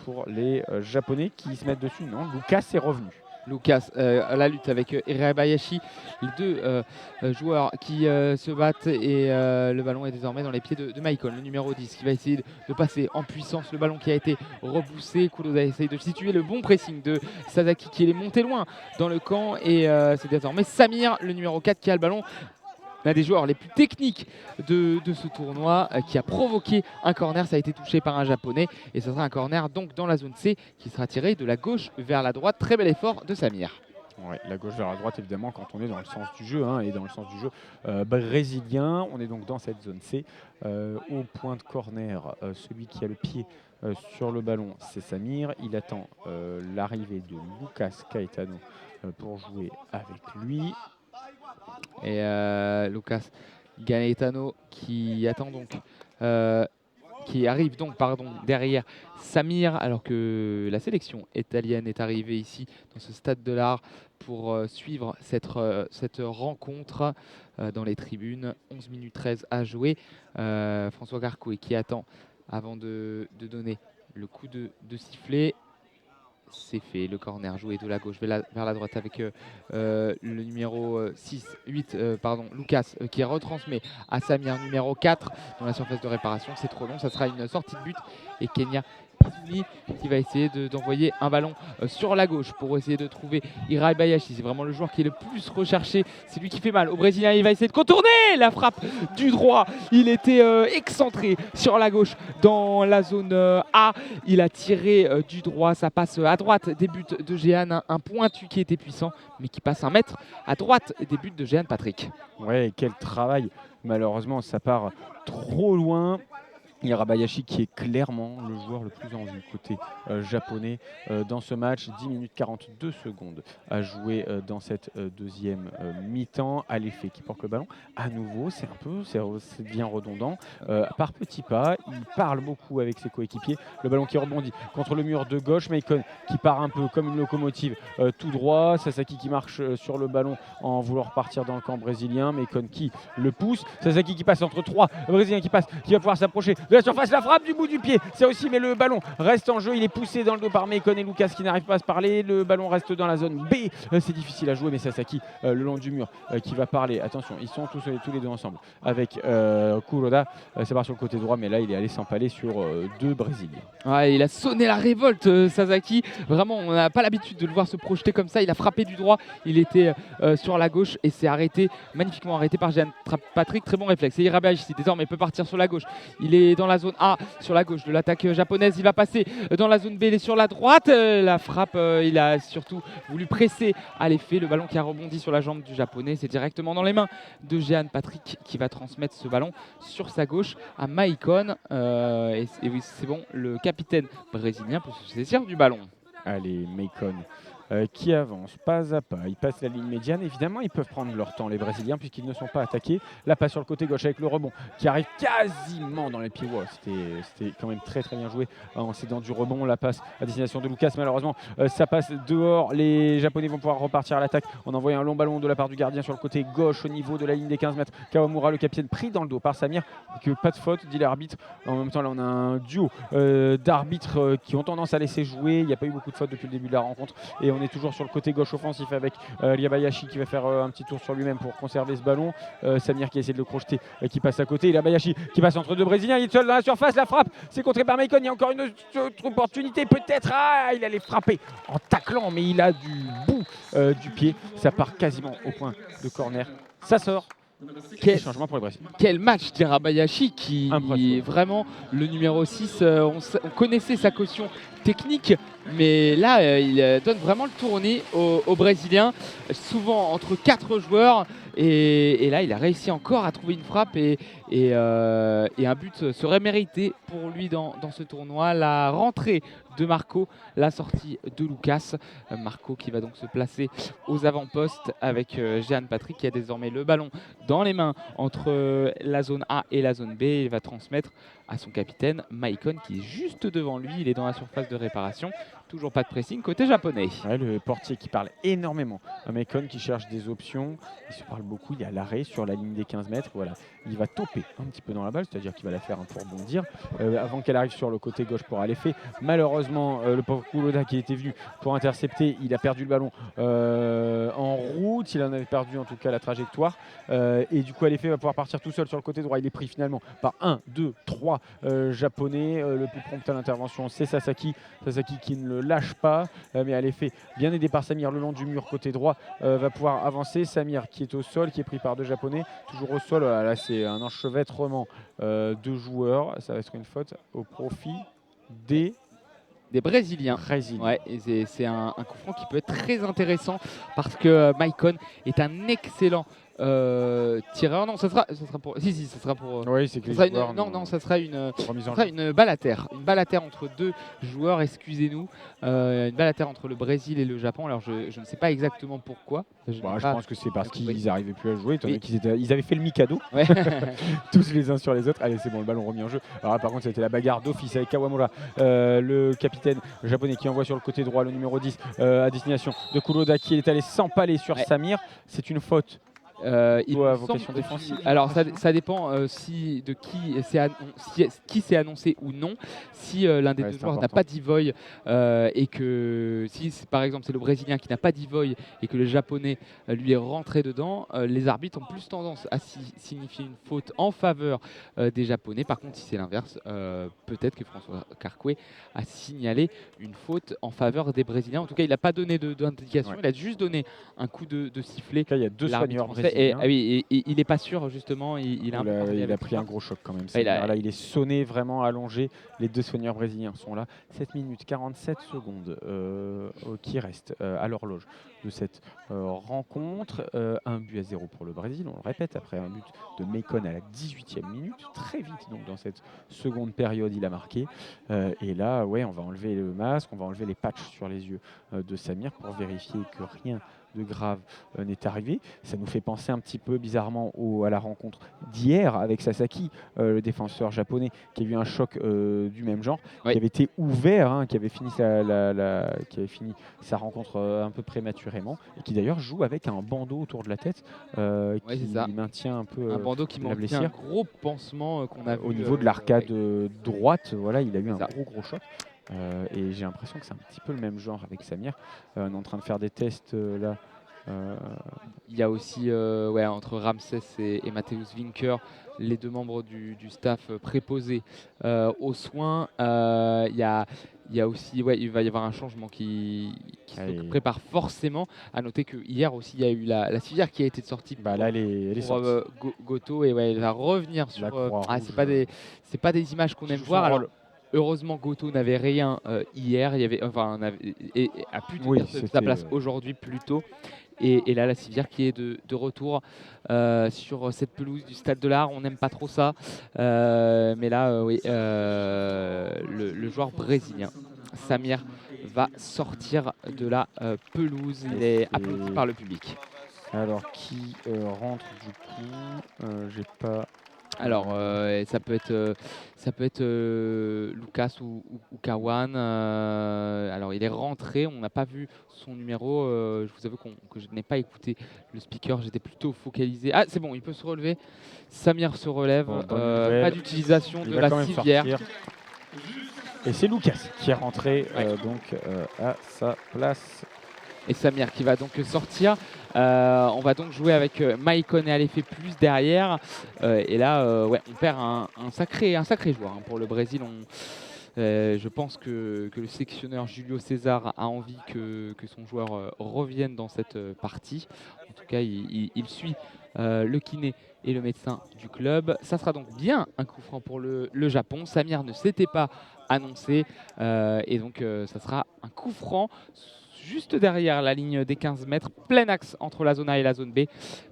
pour les Japonais qui se mettent dessus. Non, Lucas est revenu. Lucas à la lutte avec Irabayashi, les 2 joueurs qui se battent et le ballon est désormais dans les pieds de Macon, le numéro 10 qui va essayer de passer en puissance le ballon qui a été repoussé. Kuroda essaye de situer le bon pressing de Sasaki qui est monté loin dans le camp et c'est désormais Samir, le numéro 4 qui a le ballon. L'un des joueurs les plus techniques de ce tournoi qui a provoqué un corner. Ça a été touché par un japonais et ce sera un corner donc dans la zone C qui sera tiré de la gauche vers la droite. Très bel effort de Samir. Ouais, la gauche vers la droite évidemment quand on est dans le sens du jeu et dans le sens du jeu brésilien. On est donc dans cette zone C au point de corner. Celui qui a le pied sur le ballon, c'est Samir. Il attend l'arrivée de Lucas Caetano pour jouer avec lui. Et Lucas Gaetano qui attend donc, qui arrive donc derrière Samir, alors que la sélection italienne est arrivée ici dans ce stade de l'art pour suivre cette rencontre dans les tribunes. 11 minutes 13 à jouer. François Garcoué qui attend avant de donner le coup de sifflet. C'est fait, le corner joué de la gauche vers la droite avec le numéro 8, Lucas qui retransmet à Samir, numéro 4 dans la surface de réparation. C'est trop long, ça sera une sortie de but et Kenya Izumi qui va essayer d'envoyer un ballon sur la gauche pour essayer de trouver Irabayashi. C'est vraiment le joueur qui est le plus recherché, c'est lui qui fait mal au Brésilien. Il va essayer de contourner la frappe du droit, il était excentré sur la gauche dans la zone A, il a tiré du droit, ça passe à droite des buts de Jehan, un pointu qui était puissant mais qui passe 1 mètre à droite des buts de Jehan Patrick. Ouais, quel travail, malheureusement ça part trop loin. Irabayashi qui est clairement le joueur le plus en vue côté japonais dans ce match. 10 minutes 42 secondes à jouer dans cette deuxième mi-temps. À l'effet qui porte le ballon. À nouveau, c'est bien redondant. Par petits pas, il parle beaucoup avec ses coéquipiers. Le ballon qui rebondit contre le mur de gauche. Macon qui part un peu comme une locomotive tout droit. Sasaki qui marche sur le ballon en voulant partir dans le camp brésilien. Macon qui le pousse. Sasaki qui passe entre 3 Brésiliens qui va pouvoir s'approcher de la surface, la frappe du bout du pied, c'est aussi, mais le ballon reste en jeu, il est poussé dans le dos par Macon et Lucas qui n'arrive pas à se parler, le ballon reste dans la zone B, c'est difficile à jouer, mais Sasaki le long du mur qui va parler, attention, ils sont tous les deux ensemble avec Kuroda, c'est part sur le côté droit, mais là il est allé s'empaler sur 2 Brésiliens. Ouais, il a sonné la révolte Sasaki, vraiment on n'a pas l'habitude de le voir se projeter comme ça, il a frappé du droit, il était sur la gauche et c'est magnifiquement arrêté par Jehan Patrick, très bon réflexe. Et Irabayashi désormais peut partir sur la gauche, il est dans la zone A sur la gauche de l'attaque japonaise, il va passer dans la zone B, il est sur la droite, la frappe, il a surtout voulu presser à l'effet, le ballon qui a rebondi sur la jambe du japonais, c'est directement dans les mains de Jehan Patrick qui va transmettre ce ballon sur sa gauche à Macon et oui c'est bon, le capitaine brésilien peut se saisir du ballon. Allez, Macon qui avance pas à pas. Ils passent la ligne médiane. Évidemment, ils peuvent prendre leur temps, les Brésiliens, puisqu'ils ne sont pas attaqués. La passe sur le côté gauche avec le rebond qui arrive quasiment dans les pieds. Wow, c'était quand même très très bien joué en cédant du rebond. La passe à destination de Lucas. Malheureusement, ça passe dehors. Les Japonais vont pouvoir repartir à l'attaque en envoyant un long ballon de la part du gardien sur le côté gauche au niveau de la ligne des 15 mètres. Kawamura, le capitaine, pris dans le dos par Samir. Que pas de faute, dit l'arbitre. En même temps, là, on a un duo d'arbitres qui ont tendance à laisser jouer. Il n'y a pas eu beaucoup de fautes depuis le début de la rencontre. Et on est toujours sur le côté gauche offensif avec Liabayashi qui va faire un petit tour sur lui-même pour conserver ce ballon. Samir qui essaie de le crocheter, qui passe à côté. Liabayashi qui passe entre deux Brésiliens. Il est seul dans la surface. La frappe, c'est contré par Maicon. Il y a encore une autre opportunité peut-être. Ah, il allait frapper en taclant, mais il a du bout du pied. Ça part quasiment au point de corner. Ça sort. Quel changement pour les Brésiliens. Quel match d'Irabayashi qui est vraiment le numéro 6. On connaissait sa caution technique, mais là, il donne vraiment le tournis aux Brésiliens, souvent entre 4 joueurs. Et là, il a réussi encore à trouver une frappe et un but serait mérité pour lui dans ce tournoi. La rentrée de Marco, la sortie de Lucas. Marco qui va donc se placer aux avant-postes avec Jean Patrick qui a désormais le ballon dans les mains entre la zone A et la zone B. Il va transmettre à son capitaine Maicon qui est juste devant lui. Il est dans la surface de réparation. Toujours pas de pressing côté japonais. Ouais, le portier qui parle énormément. Maicon qui cherche des options. Il se parle beaucoup. Il est à l'arrêt sur la ligne des 15 mètres. Voilà. Il va toper un petit peu dans la balle, c'est-à-dire qu'il va la faire pour bondir avant qu'elle arrive sur le côté gauche pour aller fait. Malheureusement, le pauvre Kuroda qui était venu pour intercepter, il a perdu le ballon en route. Il en avait perdu en tout cas la trajectoire. Et du coup, Alefé va pouvoir partir tout seul sur le côté droit. Il est pris finalement par 1, 2, 3 japonais. Le plus prompt à l'intervention, c'est Sasaki. Sasaki qui ne le lâche pas, mais Alefé, bien aidé par Samir le long du mur côté droit, va pouvoir avancer. Samir qui est au sol, qui est pris par 2 japonais, toujours au sol. Là, c'est un enchevêtrement de joueurs. Ça va être une faute au profit des Brésiliens. Ouais, et c'est un coup franc qui peut être très intéressant parce que Maicon est un excellent tireur. Non, ça sera pour. Si, ça sera pour. Oui, c'est que ça sera une balle à terre. Une balle à terre entre 2 joueurs, excusez-nous. Une balle à terre entre le Brésil et le Japon. Alors, je ne sais pas exactement pourquoi. Je pense que c'est parce qu'ils n'arrivaient plus à jouer. Ils avaient fait le Mikado. Ouais. Tous les uns sur les autres. Allez, c'est bon, le ballon remis en jeu. Alors là, par contre, c'était la bagarre d'office avec Kawamura, le capitaine japonais qui envoie sur le côté droit le numéro 10 à destination de Kuroda qui est allé s'empaler sur Samir. C'est une faute. Il a vocation défensive. Alors ça dépend de qui s'est annoncé ou non. Si l'un des 2 joueurs n'a pas d'e-voy et que si par exemple c'est le Brésilien qui n'a pas d'e-voy et que le Japonais lui est rentré dedans, les arbitres ont plus tendance à signifier une faute en faveur des Japonais. Par contre, si c'est l'inverse, peut-être que François Carcoué a signalé une faute en faveur des Brésiliens. En tout cas, il n'a pas donné d'indication. Ouais. Il a juste donné un coup de sifflet. Là, il y a 2 soigneurs brésiliens. Et il n'est pas sûr justement. Il a pris un gros choc quand même. Là, il est sonné, vraiment allongé. Les 2 soigneurs brésiliens sont là. 7 minutes 47 secondes qui restent à l'horloge de cette rencontre. 1-0 pour le Brésil, on le répète, après un but de Maicon à la 18e minute. Très vite donc dans cette seconde période, il a marqué. Et là, ouais, on va enlever le masque, on va enlever les patchs sur les yeux de Samir pour vérifier que rien de grave n'est arrivé. Ça nous fait penser un petit peu bizarrement à la rencontre d'hier avec Sasaki, le défenseur japonais, qui a eu un choc du même genre, qui avait été ouvert, qui avait fini sa rencontre un peu prématurément, et qui d'ailleurs joue avec un bandeau autour de la tête qui maintient un peu un bandeau qui maintient un gros pansement qu'on a vu au niveau de l'arcade droite. Voilà, il a eu un gros choc. Et j'ai l'impression que c'est un petit peu le même genre avec Samir. On est en train de faire des tests là. Il y a aussi entre Ramsès et Matthäus Winker, les 2 membres du staff préposés aux soins. Il y a aussi, il va y avoir un changement qui se prépare forcément. À noter que hier aussi, il y a eu la civière qui a été sortie là, elle est pour Goto, et elle va revenir sur. C'est pas des images qu'on aime voir. Alors, heureusement, Goto n'avait rien hier. Il y avait, a pu tenir sa place aujourd'hui plus tôt. Et là, la civière qui est de retour sur cette pelouse du Stade de l'Art. On n'aime pas trop ça. Mais là, le joueur brésilien, Samir, va sortir de la pelouse. Il est applaudi par le public. Alors, qui rentre du coup J'ai pas. Alors, ça peut être Lucas ou Kawan. Alors, il est rentré. On n'a pas vu son numéro. Je vous avoue que je n'ai pas écouté le speaker. J'étais plutôt focalisé. Ah, c'est bon, il peut se relever. Samir se relève. Bon, bonne nouvelle. Pas d'utilisation Il de va la quand même civière. sortir. Et c'est Lucas qui est rentré à sa place. Et Samir qui va donc sortir. On va donc jouer avec Maicon et Alefé plus derrière. Et là, ouais, on perd un sacré joueur hein, pour le Brésil. Je pense que le sélectionneur Julio César a envie que son joueur revienne dans cette partie. En tout cas, il suit le kiné et le médecin du club. Ça sera donc bien un coup franc pour le Japon. Samir ne s'était pas annoncé. Et donc, ça sera un coup franc juste derrière la ligne des 15 mètres, plein axe entre la zone A et la zone B,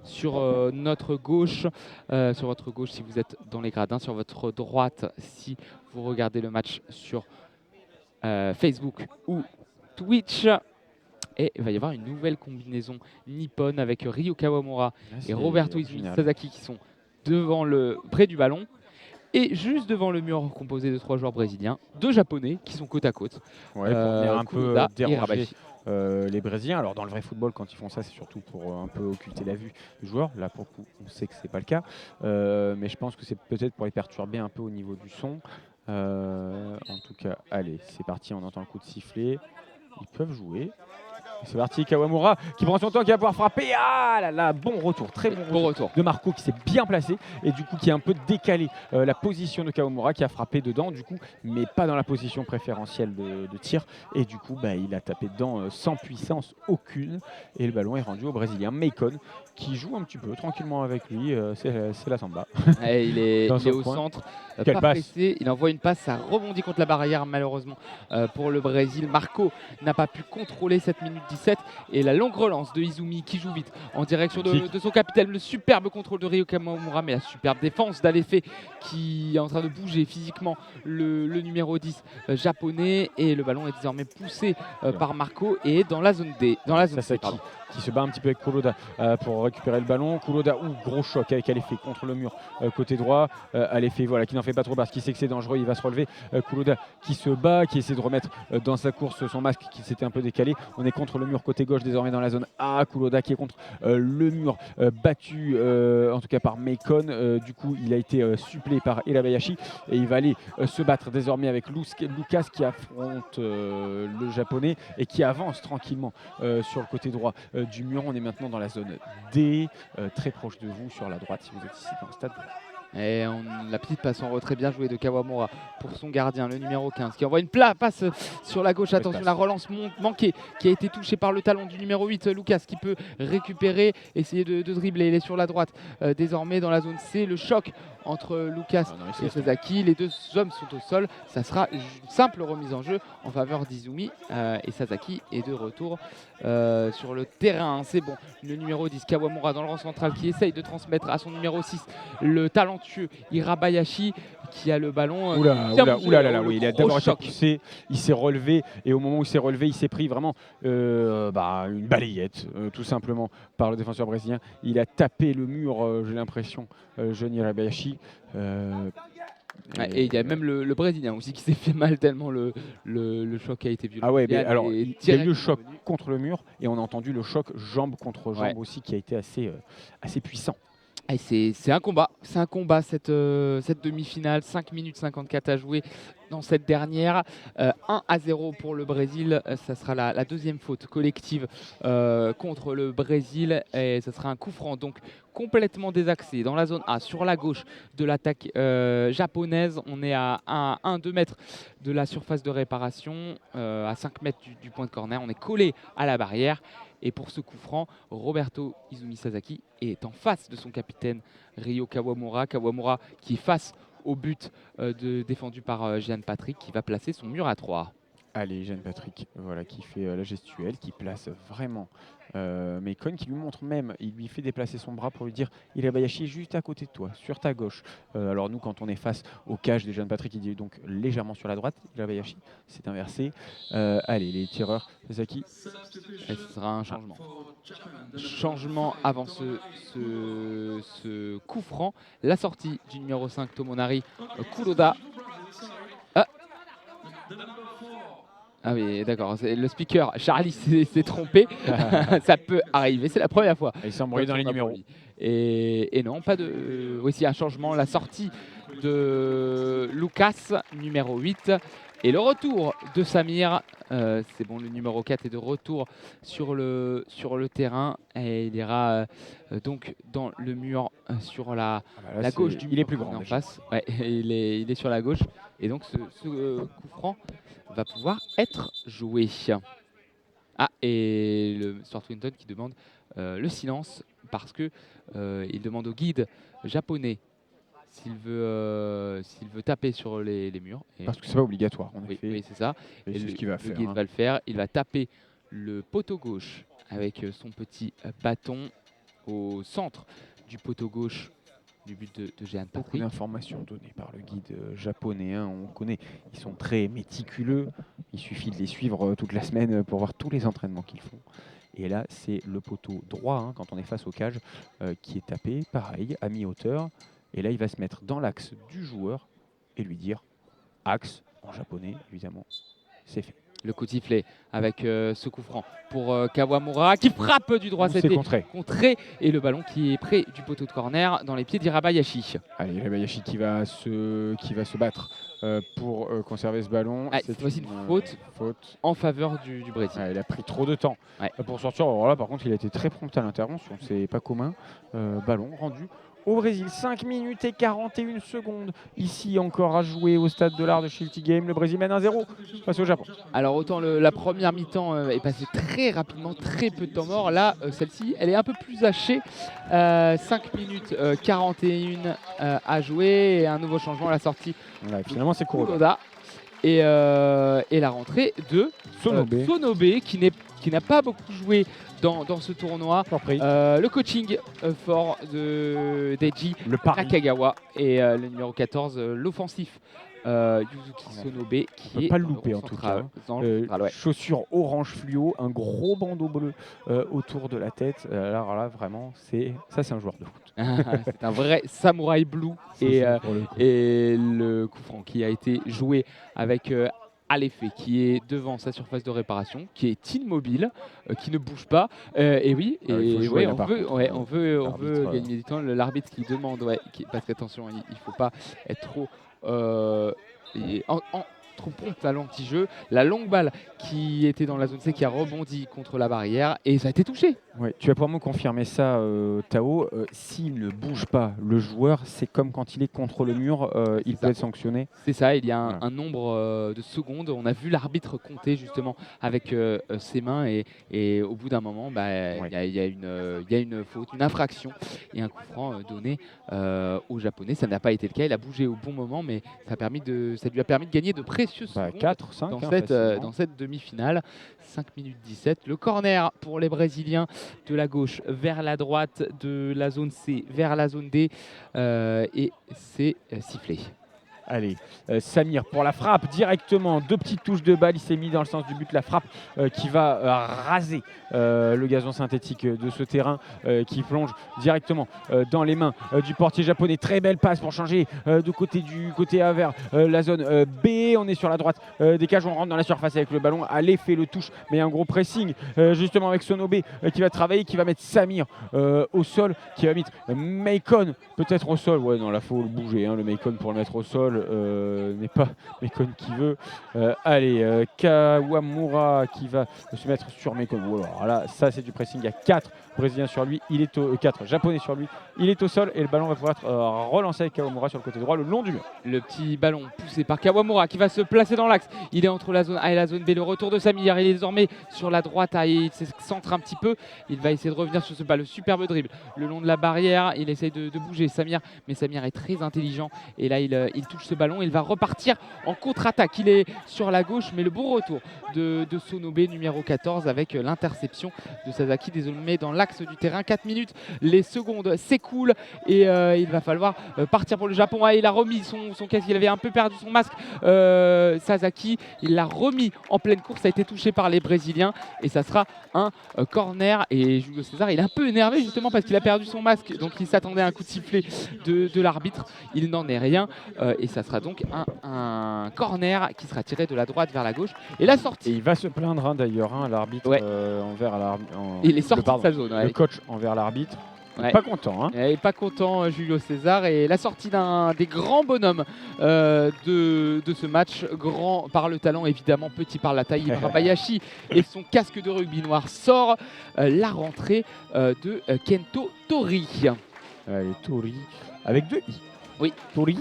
sur notre gauche, sur votre gauche si vous êtes dans les gradins, sur votre droite si vous regardez le match sur Facebook ou Twitch. Et il va y avoir une nouvelle combinaison nippone avec Ryo Kawamura et Roberto Izumi Sasaki qui sont près du ballon. Et juste devant le mur composé de 3 joueurs brésiliens, 2 japonais qui sont côte à côte. Ouais, pour venir un peu Kuroda et déranger Rabashi. les Brésiliens. Alors dans le vrai football, quand ils font ça, c'est surtout pour un peu occulter la vue du joueur. Là, pour le coup, on sait que c'est pas le cas. Mais je pense que c'est peut-être pour les perturber un peu au niveau du son. En tout cas, allez, c'est parti, on entend le coup de sifflet. Ils peuvent jouer. C'est parti, Kawamura qui prend son temps, qui va pouvoir frapper. Ah là là, bon retour, très bon retour de Marco qui s'est bien placé et du coup qui a un peu décalé la position de Kawamura qui a frappé dedans du coup, mais pas dans la position préférentielle de tir. Et du coup, il a tapé dedans sans puissance aucune et le ballon est rendu au Brésilien Maicon qui joue un petit peu tranquillement avec lui. C'est la samba. Et il est au coin. centre, Quelle pas passe. pressé. Il envoie une passe, ça rebondit contre la barrière malheureusement pour le Brésil. Marco n'a pas pu contrôler cette minute 17 et la longue relance de Izumi qui joue vite en direction de son capitaine. Le superbe contrôle de Ryo Kawamura, mais la superbe défense d'Alefé qui est en train de bouger physiquement le numéro 10 japonais et le ballon est désormais poussé par Marco et dans la zone D, dans la zone C, pardon. Qui se bat un petit peu avec Kuroda pour récupérer le ballon. Kuroda, gros choc avec Alefé contre le mur côté droit. Alefé qui n'en fait pas trop parce qu'il sait que c'est dangereux, il va se relever. Kuroda qui se bat, qui essaie de remettre dans sa course son masque qui s'était un peu décalé. On est contre le mur côté gauche désormais dans la zone A. Kuroda qui est contre le mur battu en tout cas par Maicon. Du coup il a été supplé par Elabayashi et il va aller se battre désormais avec Lucas qui affronte le japonais et qui avance tranquillement sur le côté droit du mur. On est maintenant dans la zone D, très proche de vous sur la droite si vous êtes ici dans le stade. Et la petite passe en retrait bien jouée de Kawamura pour son gardien, le numéro 15, qui envoie une passe sur la gauche. Attention, la relance manquée qui a été touchée par le talon du numéro 8, Lucas, qui peut récupérer, essayer de dribbler. Il est sur la droite, désormais dans la zone C. Le choc entre Lucas et Sasaki. Les deux hommes sont au sol. Ça sera une simple remise en jeu en faveur d'Izumi et Sasaki est de retour sur le terrain. C'est bon. Le numéro 10, Kawamura dans le rang central qui essaye de transmettre à son numéro 6 le talentueux Irabayashi qui a le ballon. Oui, il a d'abord été poussé, il s'est relevé et au moment où il s'est relevé, il s'est pris vraiment une balayette tout simplement par le défenseur brésilien. Il a tapé le mur, j'ai l'impression, jeune Irabayashi. Et il y a même le Brésilien aussi qui s'est fait mal tellement le choc a été violent. Ah ouais, mais alors il y a eu le choc contre le mur et on a entendu le choc jambe contre jambe aussi qui a été assez puissant. Et c'est un combat, cette demi-finale, 5 minutes 54 à jouer dans cette dernière. 1-0 pour le Brésil, ça sera la deuxième faute collective contre le Brésil et ça sera un coup franc donc complètement désaxé dans la zone A sur la gauche de l'attaque japonaise. On est à 1-2 mètres de la surface de réparation, à 5 mètres du point de corner. On est collé à la barrière. Et pour ce coup franc, Roberto Izumi Sasaki est en face de son capitaine Ryo Kawamura. Kawamura qui est face au but défendu par Jean Patrick qui va placer son mur à 3. Allez, Jeanne Patrick, voilà, qui fait la gestuelle, qui place vraiment Meikon, qui lui montre même, il lui fait déplacer son bras pour lui dire Irabayashi est juste à côté de toi, sur ta gauche. Alors nous, quand on est face au cage de Jeanne Patrick, il dit donc légèrement sur la droite, Irabayashi, c'est inversé. Allez, les tireurs, Sasaki. Et ce sera un changement. Changement avant ce coup franc. La sortie du numéro 5, Tomonari Kuroda. Ah oui, d'accord, le speaker, Charlie s'est trompé, ça peut arriver, c'est la première fois. Il s'embrouille dans les numéros. Et non, pas de... Oui, si, un changement, la sortie de Lucas, numéro 8, et le retour de Samir, c'est bon, le numéro 4 est de retour sur le terrain, et il ira donc dans le mur sur la gauche du mur. Il est plus grand en déjà. face, ouais, il est sur la gauche, et donc ce coup franc va pouvoir être joué. Ah, et le Stuart Winton qui demande le silence parce que il demande au guide japonais s'il veut taper sur les murs. Et parce que c'est pas obligatoire, en oui, effet. oui, c'est ça. Et c'est ce qu'il va le faire. guide va le faire. Il va taper le poteau gauche avec son petit bâton au centre du poteau gauche du but de Jeanne Beaucoup Patrick. d'informations données par le guide japonais, hein, on connaît, ils sont très méticuleux, il suffit de les suivre toute la semaine pour voir tous les entraînements qu'ils font. Et là, c'est le poteau droit, hein, quand on est face au cage, qui est tapé, pareil, à mi-hauteur. Et là, il va se mettre dans l'axe du joueur et lui dire axe, en japonais, évidemment, c'est fait. Le coup de sifflet avec ce coup franc pour Kawamura qui frappe du droit, c'était contré, et le ballon qui est près du poteau de corner dans les pieds d'Irabayashi. Allez, Irabayashi qui va se battre pour conserver ce ballon. Ah, cette fois-ci une faute en faveur du Brésil. Ah, il a pris trop de temps pour sortir. Alors là, par contre, il a été très prompt à l'intervention, c'est pas commun. Ballon rendu au Brésil. 5 minutes et 41 secondes ici encore à jouer au stade de l'Art de Shilty Game. Le Brésil mène 1-0 face au Japon. Alors autant la première mi-temps est passée très rapidement, très peu de temps mort. Là, celle-ci, elle est un peu plus hachée. 5 minutes 41 à jouer et un nouveau changement à la sortie. Ouais, finalement, c'est Kuroda. Et la rentrée de Sonobe qui n'a pas beaucoup joué dans ce tournoi. Le coaching fort de Deji Nakagawa et le numéro 14, l'offensif Yuzuki Sonobe qui est pas le louper en tout cas. Chaussures orange fluo, un gros bandeau bleu autour de la tête. Alors là, vraiment, c'est un joueur de foot. C'est un vrai samouraï blue et le coup franc qui a été joué avec Alefé qui est devant sa surface de réparation, qui est immobile, qui ne bouge pas. Et oui, on veut gagner du temps. L'arbitre qui demande, parce qu'attention, il ne faut pas être trop trop prompt à l'anti-jeu. La longue balle qui était dans la zone C qui a rebondi contre la barrière et ça a été touché. Ouais, tu vas pouvoir me confirmer ça, Tao. S'il ne bouge pas le joueur, c'est comme quand il est contre le mur, il peut être sanctionné. C'est ça, il y a un nombre de secondes. On a vu l'arbitre compter justement avec ses mains et au bout d'un moment, il y a une faute, une infraction et un coup franc donné au Japonais. Ça n'a pas été le cas, il a bougé au bon moment, mais ça lui a permis de gagner de précieuses secondes 4, 5, dans cette demi-finale. 5 minutes 17. Le corner pour les Brésiliens de la gauche vers la droite, de la zone C vers la zone D et c'est sifflé. Allez, Samir pour la frappe directement, 2 petites touches de balle, il s'est mis dans le sens du but, la frappe qui va raser le gazon synthétique de ce terrain qui plonge directement dans les mains du portier japonais. Très belle passe pour changer de côté A vers la zone B. On est sur la droite des cages, on rentre dans la surface avec le ballon. Allez, fait le touche, mais un gros pressing justement avec Sonobe qui va travailler, qui va mettre Samir au sol, qui va mettre Meikon peut-être au sol. Ouais, non, là faut le bouger, hein, le Meikon pour le mettre au sol. N'est pas Meikon qui veut. Allez, Kawamura qui va se mettre sur Meikon. Alors là, ça c'est du pressing. Il y a 4 Brésiliens sur lui, 4 Japonais sur lui. Il est au sol et le ballon va pouvoir être relancé avec Kawamura sur le côté droit, le long du mur. Le petit ballon poussé par Kawamura qui va se placer dans l'axe. Il est entre la zone A et la zone B. Le retour de Samir, il est désormais sur la droite. Il se centre un petit peu. Il va essayer de revenir sur ce ballon. Le superbe dribble le long de la barrière. Il essaye de bouger Samir, mais Samir est très intelligent. Et là, il touche touche ce ballon. Il va repartir en contre-attaque. Il est sur la gauche, mais le bon retour de Sonobe, numéro 14, avec l'interception de Sasaki, désormais dans l'axe du terrain. 4 minutes, les secondes s'écoulent et il va falloir partir pour le Japon. Ah, il a remis son casque, il avait un peu perdu son masque. Sasaki, il l'a remis en pleine course, ça a été touché par les Brésiliens et ça sera un corner. Et Julio César, il est un peu énervé justement parce qu'il a perdu son masque, donc il s'attendait à un coup de sifflet de l'arbitre. Il n'en est rien et ça sera donc un corner qui sera tiré de la droite vers la gauche. Et la sortie. Et il va se plaindre l'arbitre Ouais. envers Il est sorti de sa zone. le coach envers l'arbitre. Ouais. Pas content. Hein. Il n'est pas content, Julio César. Et la sortie d'un des grands bonhommes de ce match, grand par le talent évidemment, petit par la taille, Ibrabayashi et son casque de rugby noir sort la rentrée de Kento Tori. Allez, Tori avec 2 i. Oui. Tori.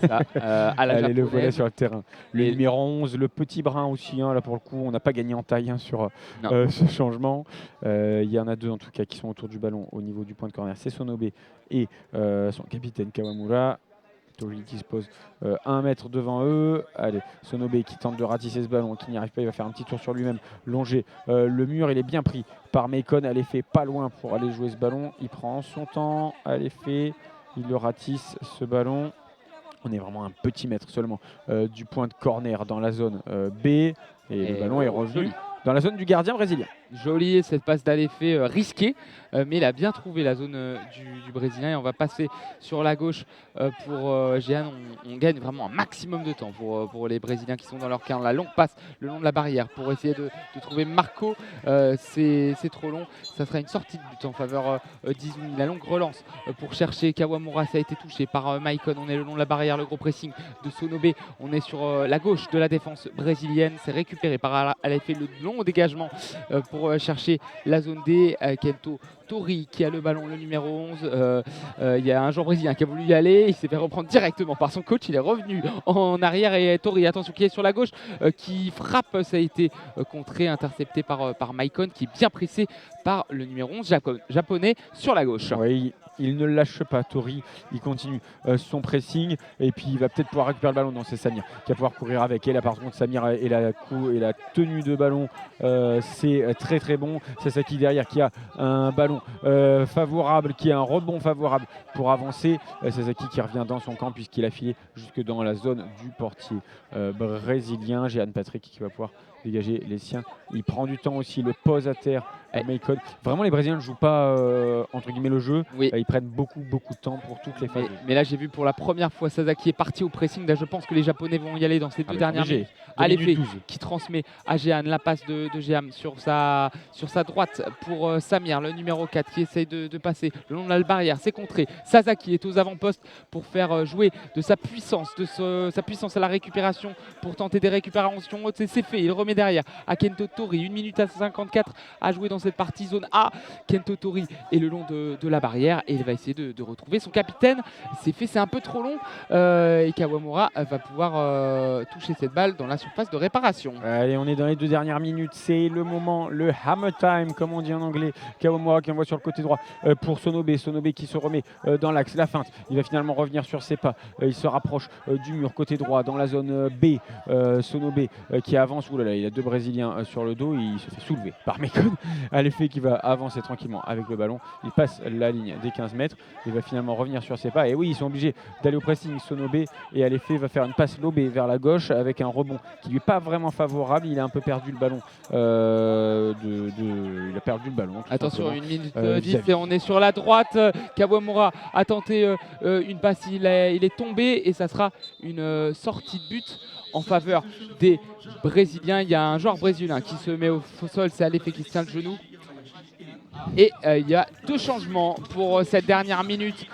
C'est ça, à la Allez, le japonaise. voilà sur le terrain. Le Et- numéro 11, le petit brun aussi. Hein, là, pour le coup, on n'a pas gagné en taille sur Non. ce changement. Il y en a 2 en tout cas qui sont autour du ballon au niveau du point de corner. C'est Sonobe et son capitaine Kawamura. Tori qui se pose 1 mètre devant eux. Allez, Sonobe qui tente de ratisser ce ballon, qui n'y arrive pas. Il va faire un petit tour sur lui-même, longer le mur. Il est bien pris par Meikon. Elle est fait pas loin pour aller jouer ce ballon. Il prend son temps. Elle est fait. Il le ratisse ce ballon. On est vraiment un petit mètre seulement du point de corner dans la zone B. Et le ballon est revenu joli. dans la zone du gardien brésilien. Jolie cette passe d'Alefé risquée, mais il a bien trouvé la zone du Brésilien. Et on va passer sur la gauche pour Jehan. On gagne vraiment un maximum de temps pour les Brésiliens qui sont dans leur camp. La longue passe le long de la barrière pour essayer de trouver Marco. C'est trop long. Ça sera une sortie de but en faveur d'Izumi. La longue relance pour chercher Kawamura. Ça a été touché par Maicon. On est le long de la barrière. Le gros pressing de Sonobe. On est sur la gauche de la défense brésilienne. C'est récupéré par Alefé. Le long dégagement pour chercher la zone D. Kento Tori qui a le ballon, le numéro 11. Il y a un joueur brésilien qui a voulu y aller. Il s'est fait reprendre directement par son coach. Il est revenu en arrière et Tori, attention, qui est sur la gauche, qui frappe. Ça a été contré, intercepté par Maicon qui est bien pressé par le numéro 11 japonais sur la gauche. Oui, il ne lâche pas, Tori. Il continue son pressing et puis il va peut-être pouvoir récupérer le ballon. Non, c'est Samir qui va pouvoir courir avec. Et là, par contre, Samir et la tenue de ballon, c'est très très bon. C'est Sasaki derrière qui a un ballon favorable, qui a un rebond favorable pour avancer. Sasaki qui revient dans son camp puisqu'il a filé jusque dans la zone du portier brésilien. Jehan Patrick qui va pouvoir dégager les siens. Il prend du temps aussi, le pose à terre. Maicon. Vraiment, les Brésiliens ne jouent pas entre guillemets le jeu. Oui. Ils prennent beaucoup de temps pour toutes les phases. Mais là, j'ai vu pour la première fois Sasaki est parti au pressing. Là, je pense que les Japonais vont y aller dans ces deux dernières minutes. Alefé qui transmet à Jehan la passe de Jehan sur sa droite pour Samir, le numéro 4 qui essaye de passer le long de la barrière. C'est contré. Sasaki est aux avant-postes pour faire jouer de sa puissance, sa puissance à la récupération pour tenter des récupérations hautes. C'est fait. Il remet derrière à Kento Tori. 1 minute à 54 à jouer dans cette partie zone A. Kento Tori est le long de la barrière et il va essayer de retrouver son capitaine. C'est fait, c'est un peu trop long et Kawamura va pouvoir toucher cette balle dans la surface de réparation. Allez, on est dans les 2 dernières minutes. C'est le moment, le hammer time, comme on dit en anglais. Kawamura qui envoie sur le côté droit pour Sonobe. Sonobe qui se remet dans l'axe, la feinte. Il va finalement revenir sur ses pas. Il se rapproche du mur côté droit dans la zone B. Sonobe qui avance. Ouh là là, il a 2 Brésiliens sur le dos. Il se fait soulever par Meikon. Alefé qui va avancer tranquillement avec le ballon. Il passe la ligne des 15 mètres. Il va finalement revenir sur ses pas. Et oui, ils sont obligés d'aller au pressing. Sonobe et Alefé va faire une passe lobée vers la gauche avec un rebond qui lui est pas vraiment favorable. Il a un peu perdu le ballon. Il a perdu le ballon. Attention, 1 minute 10 et on est sur la droite. Kawamura a tenté une passe. Il est tombé et ça sera une sortie de but en faveur des Brésiliens. Il y a un joueur brésilien qui se met au sol. C'est Alefé qui se tient le genou. Et il y a 2 changements pour cette dernière minute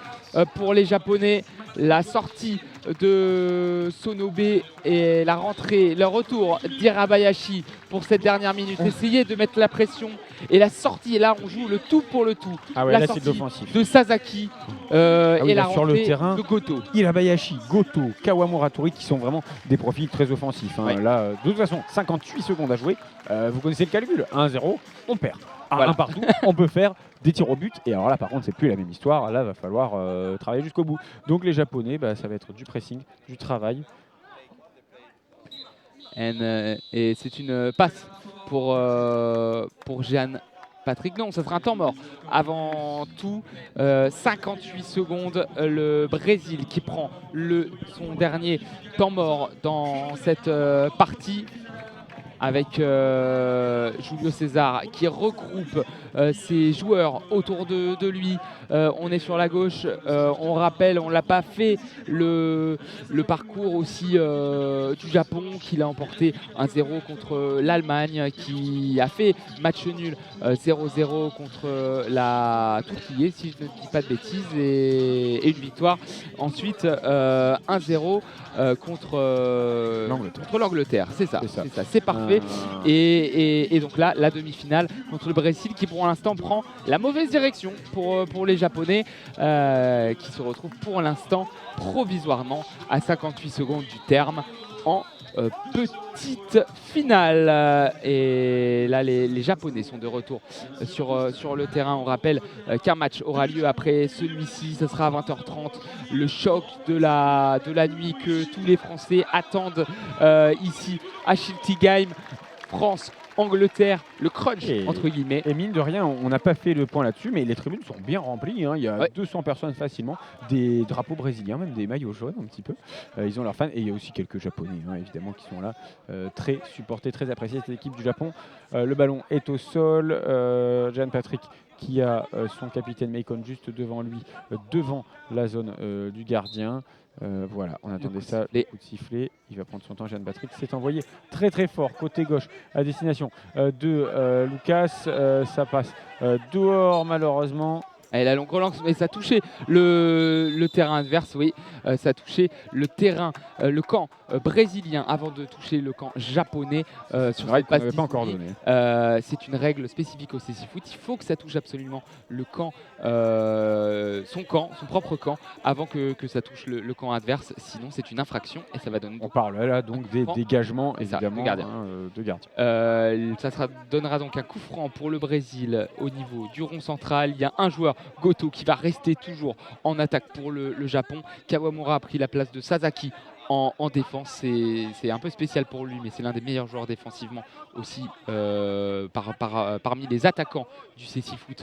pour les Japonais. La sortie de Sonobe et la rentrée, le retour d'Irabayashi pour cette dernière minute. Essayez de mettre la pression et la sortie. Et là, on joue le tout pour le tout. Ah ouais, la là c'est sortie de l'offensif. de Sasaki et la sur le rentrée terrain, de Goto. Irabayashi, Goto, Kawamura, Tori qui sont vraiment des profils très offensifs. Hein. Ouais. Là, de toute façon, 58 secondes à jouer. Vous connaissez le calcul. 1-0, on perd. à un partout, on peut faire des tirs au but. Et alors là, par contre, c'est plus la même histoire. Là, va falloir travailler jusqu'au bout. Donc les Japonais, ça va être du pressing, du travail. Et c'est une passe pour Jeanne Patrick. Non, ça sera un temps mort. Avant tout, 58 secondes, le Brésil qui prend son dernier temps mort dans cette partie, avec Julio César qui regroupe ses joueurs autour de lui. On est sur la gauche, on rappelle, on l'a pas fait le parcours aussi du Japon, qui l'a emporté 1-0 contre l'Allemagne, qui a fait match nul 0-0 contre la Turquie, si je ne dis pas de bêtises, et une victoire ensuite 1-0 contre l'Angleterre. C'est ça, c'est parfait. Et donc là, la demi-finale contre le Brésil, qui pour l'instant prend la mauvaise direction pour les Japonais, qui se retrouvent pour l'instant provisoirement à 58 secondes du terme en petite finale. Et là, les Japonais sont de retour sur le terrain. On rappelle qu'un match aura lieu après celui-ci. Ce sera à 20h30. Le choc de la nuit que tous les Français attendent ici à Schiltigheim. France, Angleterre, le crunch entre guillemets. Et mine de rien, on n'a pas fait le point là-dessus, mais les tribunes sont bien remplies. Il y a 200 personnes facilement, des drapeaux brésiliens, même des maillots jaunes un petit peu. Ils ont leurs fans, et il y a aussi quelques Japonais évidemment qui sont là, très supportés, très appréciés, cette équipe du Japon. Le ballon est au sol. Jeanne Patrick qui a son capitaine Macon juste devant lui, devant la zone du gardien. Voilà, on attendait ça, le coup de sifflet. Il va prendre son temps. Jeanne Patrick s'est envoyé très très fort côté gauche à destination de Lucas. Ça passe dehors malheureusement. Et la longue relance, mais ça a touché le terrain adverse, oui. Ça a touché le terrain, le camp brésilien avant de toucher le camp japonais. Sur cette passe pas encore donné. C'est une règle spécifique au CC Foot. Il faut que ça touche absolument le camp, son propre camp, avant que ça touche le camp adverse. Sinon, c'est une infraction et ça va donner. On parle là donc des dégagements évidemment de gardien. Ça donnera donc un coup franc pour le Brésil au niveau du rond central. Il y a un joueur, Goto, qui va rester toujours en attaque pour le Japon. Kawamura a pris la place de Sasaki en défense. C'est un peu spécial pour lui, mais c'est l'un des meilleurs joueurs défensivement aussi parmi les attaquants du CC Foot.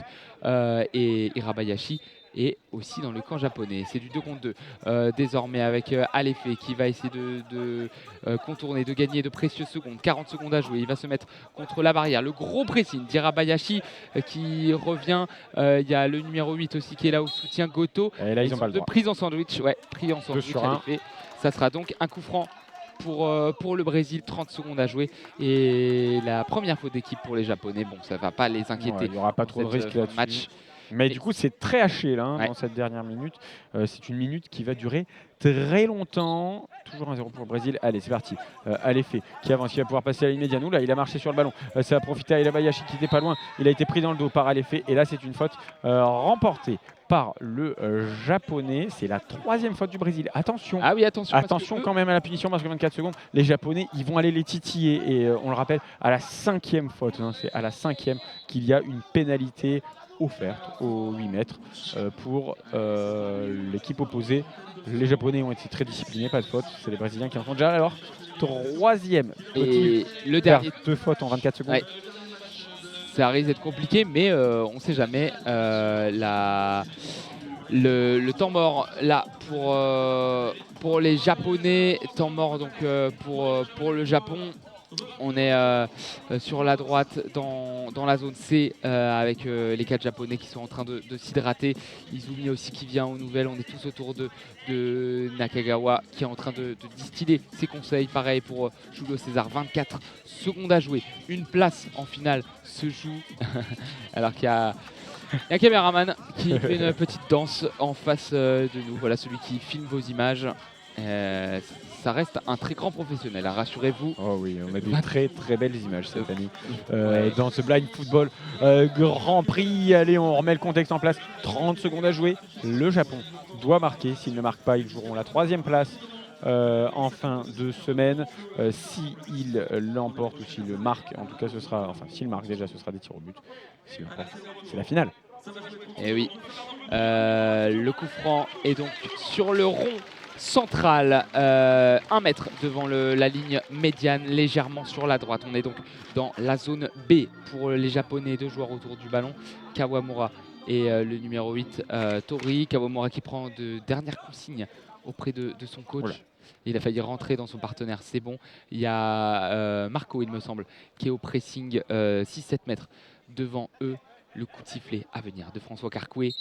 Et Hirabayashi est aussi dans le camp japonais. C'est du 2 contre 2 désormais, avec Alefe qui va essayer de contourner, de gagner de précieuses secondes. 40 secondes à jouer, il va se mettre contre la barrière. Le gros pressing d'Hirabayashi qui revient. Il y a le numéro 8 aussi qui est là au soutien, Goto. Et là, ils ont pas le droit. Prise en sandwich, pris en sandwich. Ça sera donc un coup franc pour le Brésil. 30 secondes à jouer, et la première faute d'équipe pour les Japonais. Bon, ça va pas les inquiéter. Il n'y aura pas trop de risques là-dessus. Match. Mais du coup, c'est très haché là, dans cette dernière minute. C'est une minute qui va durer très longtemps. Toujours 1-0 pour le Brésil. Allez, c'est parti. Alefe qui avance, qui va pouvoir passer à l'immédiat. Nous, là, il a marché sur le ballon. Ça a profité à Hirabayashi qui n'était pas loin. Il a été pris dans le dos par Alefe. Et là, c'est une faute remportée par le Japonais. C'est la 3e faute du Brésil. Attention. Ah oui, attention. Attention quand même à la punition, parce que 24 secondes, les Japonais, ils vont aller les titiller. Et on le rappelle, à la 5e faute, c'est à la 5e qu'il y a une pénalité offerte aux 8 mètres pour l'équipe opposée. Les Japonais ont été très disciplinés, pas de faute. C'est les Brésiliens qui en font déjà. Alors, 3e. Et le dernier. 2 fautes en 24 secondes. Ouais. Ça risque d'être compliqué, mais on ne sait jamais. Le temps mort là pour les Japonais, temps mort donc pour le Japon. On est sur la droite dans la zone C, avec les 4 Japonais qui sont en train de s'hydrater. Izumi aussi qui vient aux nouvelles. On est tous autour de Nakagawa qui est en train de distiller ses conseils. Pareil pour Julio César. 24 secondes à jouer. Une place en finale se joue. Alors qu'il y a un caméraman qui fait une petite danse en face de nous. Voilà, celui qui filme vos images. Ça reste un très grand professionnel, rassurez-vous. Oh oui, on a des très très belles images cette année dans ce blind football Grand Prix. Allez, on remet le contexte en place. 30 secondes à jouer. Le Japon doit marquer. S'il ne marque pas, ils joueront la 3e place en fin de semaine. S'il l'emporte ou s'il le marque, en tout cas, ce sera, enfin, s'il marque déjà, ce sera des tirs au but. S'il l'emporte, c'est la finale. Et oui, le coup franc est donc sur le rond central, 1 mètre devant la ligne médiane, légèrement sur la droite. On est donc dans la zone B pour les Japonais, 2 joueurs autour du ballon, Kawamura et le numéro 8, Tori. Kawamura qui prend de dernières consignes auprès de son coach. Oula. Il a failli rentrer dans son partenaire, c'est bon. Il y a Marco, il me semble, qui est au pressing 6-7 mètres devant eux. Le coup de sifflet à venir de François Carcoué.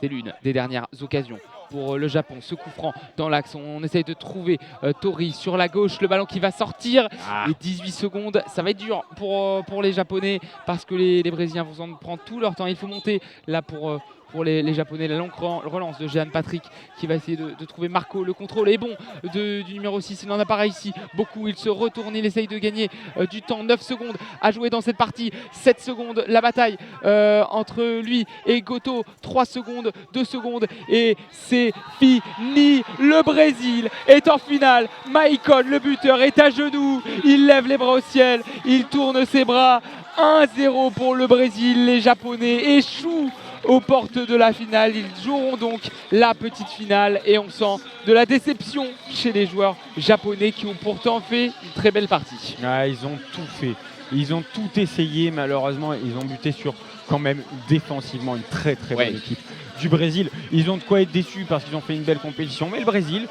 C'est l'une des dernières occasions pour le Japon. Ce coup franc dans l'axe, on essaye de trouver Tori sur la gauche, le ballon qui va sortir. Et 18 secondes, ça va être dur pour les Japonais parce que les Brésiliens vont en prendre tout leur temps. Il faut monter là pour les Japonais. La longue relance de Jeanne Patrick qui va essayer de trouver Marco. Le contrôle est bon du numéro 6. Il n'en a pas réussi beaucoup. Il se retourne, il essaye de gagner du temps. 9 secondes à jouer dans cette partie. 7 secondes, la bataille entre lui et Goto. 3 secondes, 2 secondes et c'est fini. Le Brésil est en finale. Maicon, le buteur, est à genoux. Il lève les bras au ciel. Il tourne ses bras. 1-0 pour le Brésil. Les Japonais échouent aux portes de la finale. Ils joueront donc la petite finale et on sent de la déception chez les joueurs japonais qui ont pourtant fait une très belle partie. Ah, ils ont tout fait. Ils ont tout essayé. Malheureusement, ils ont buté sur quand même défensivement une très bonne équipe du Brésil. Ils ont de quoi être déçus parce qu'ils ont fait une belle compétition. Mais le Brésil,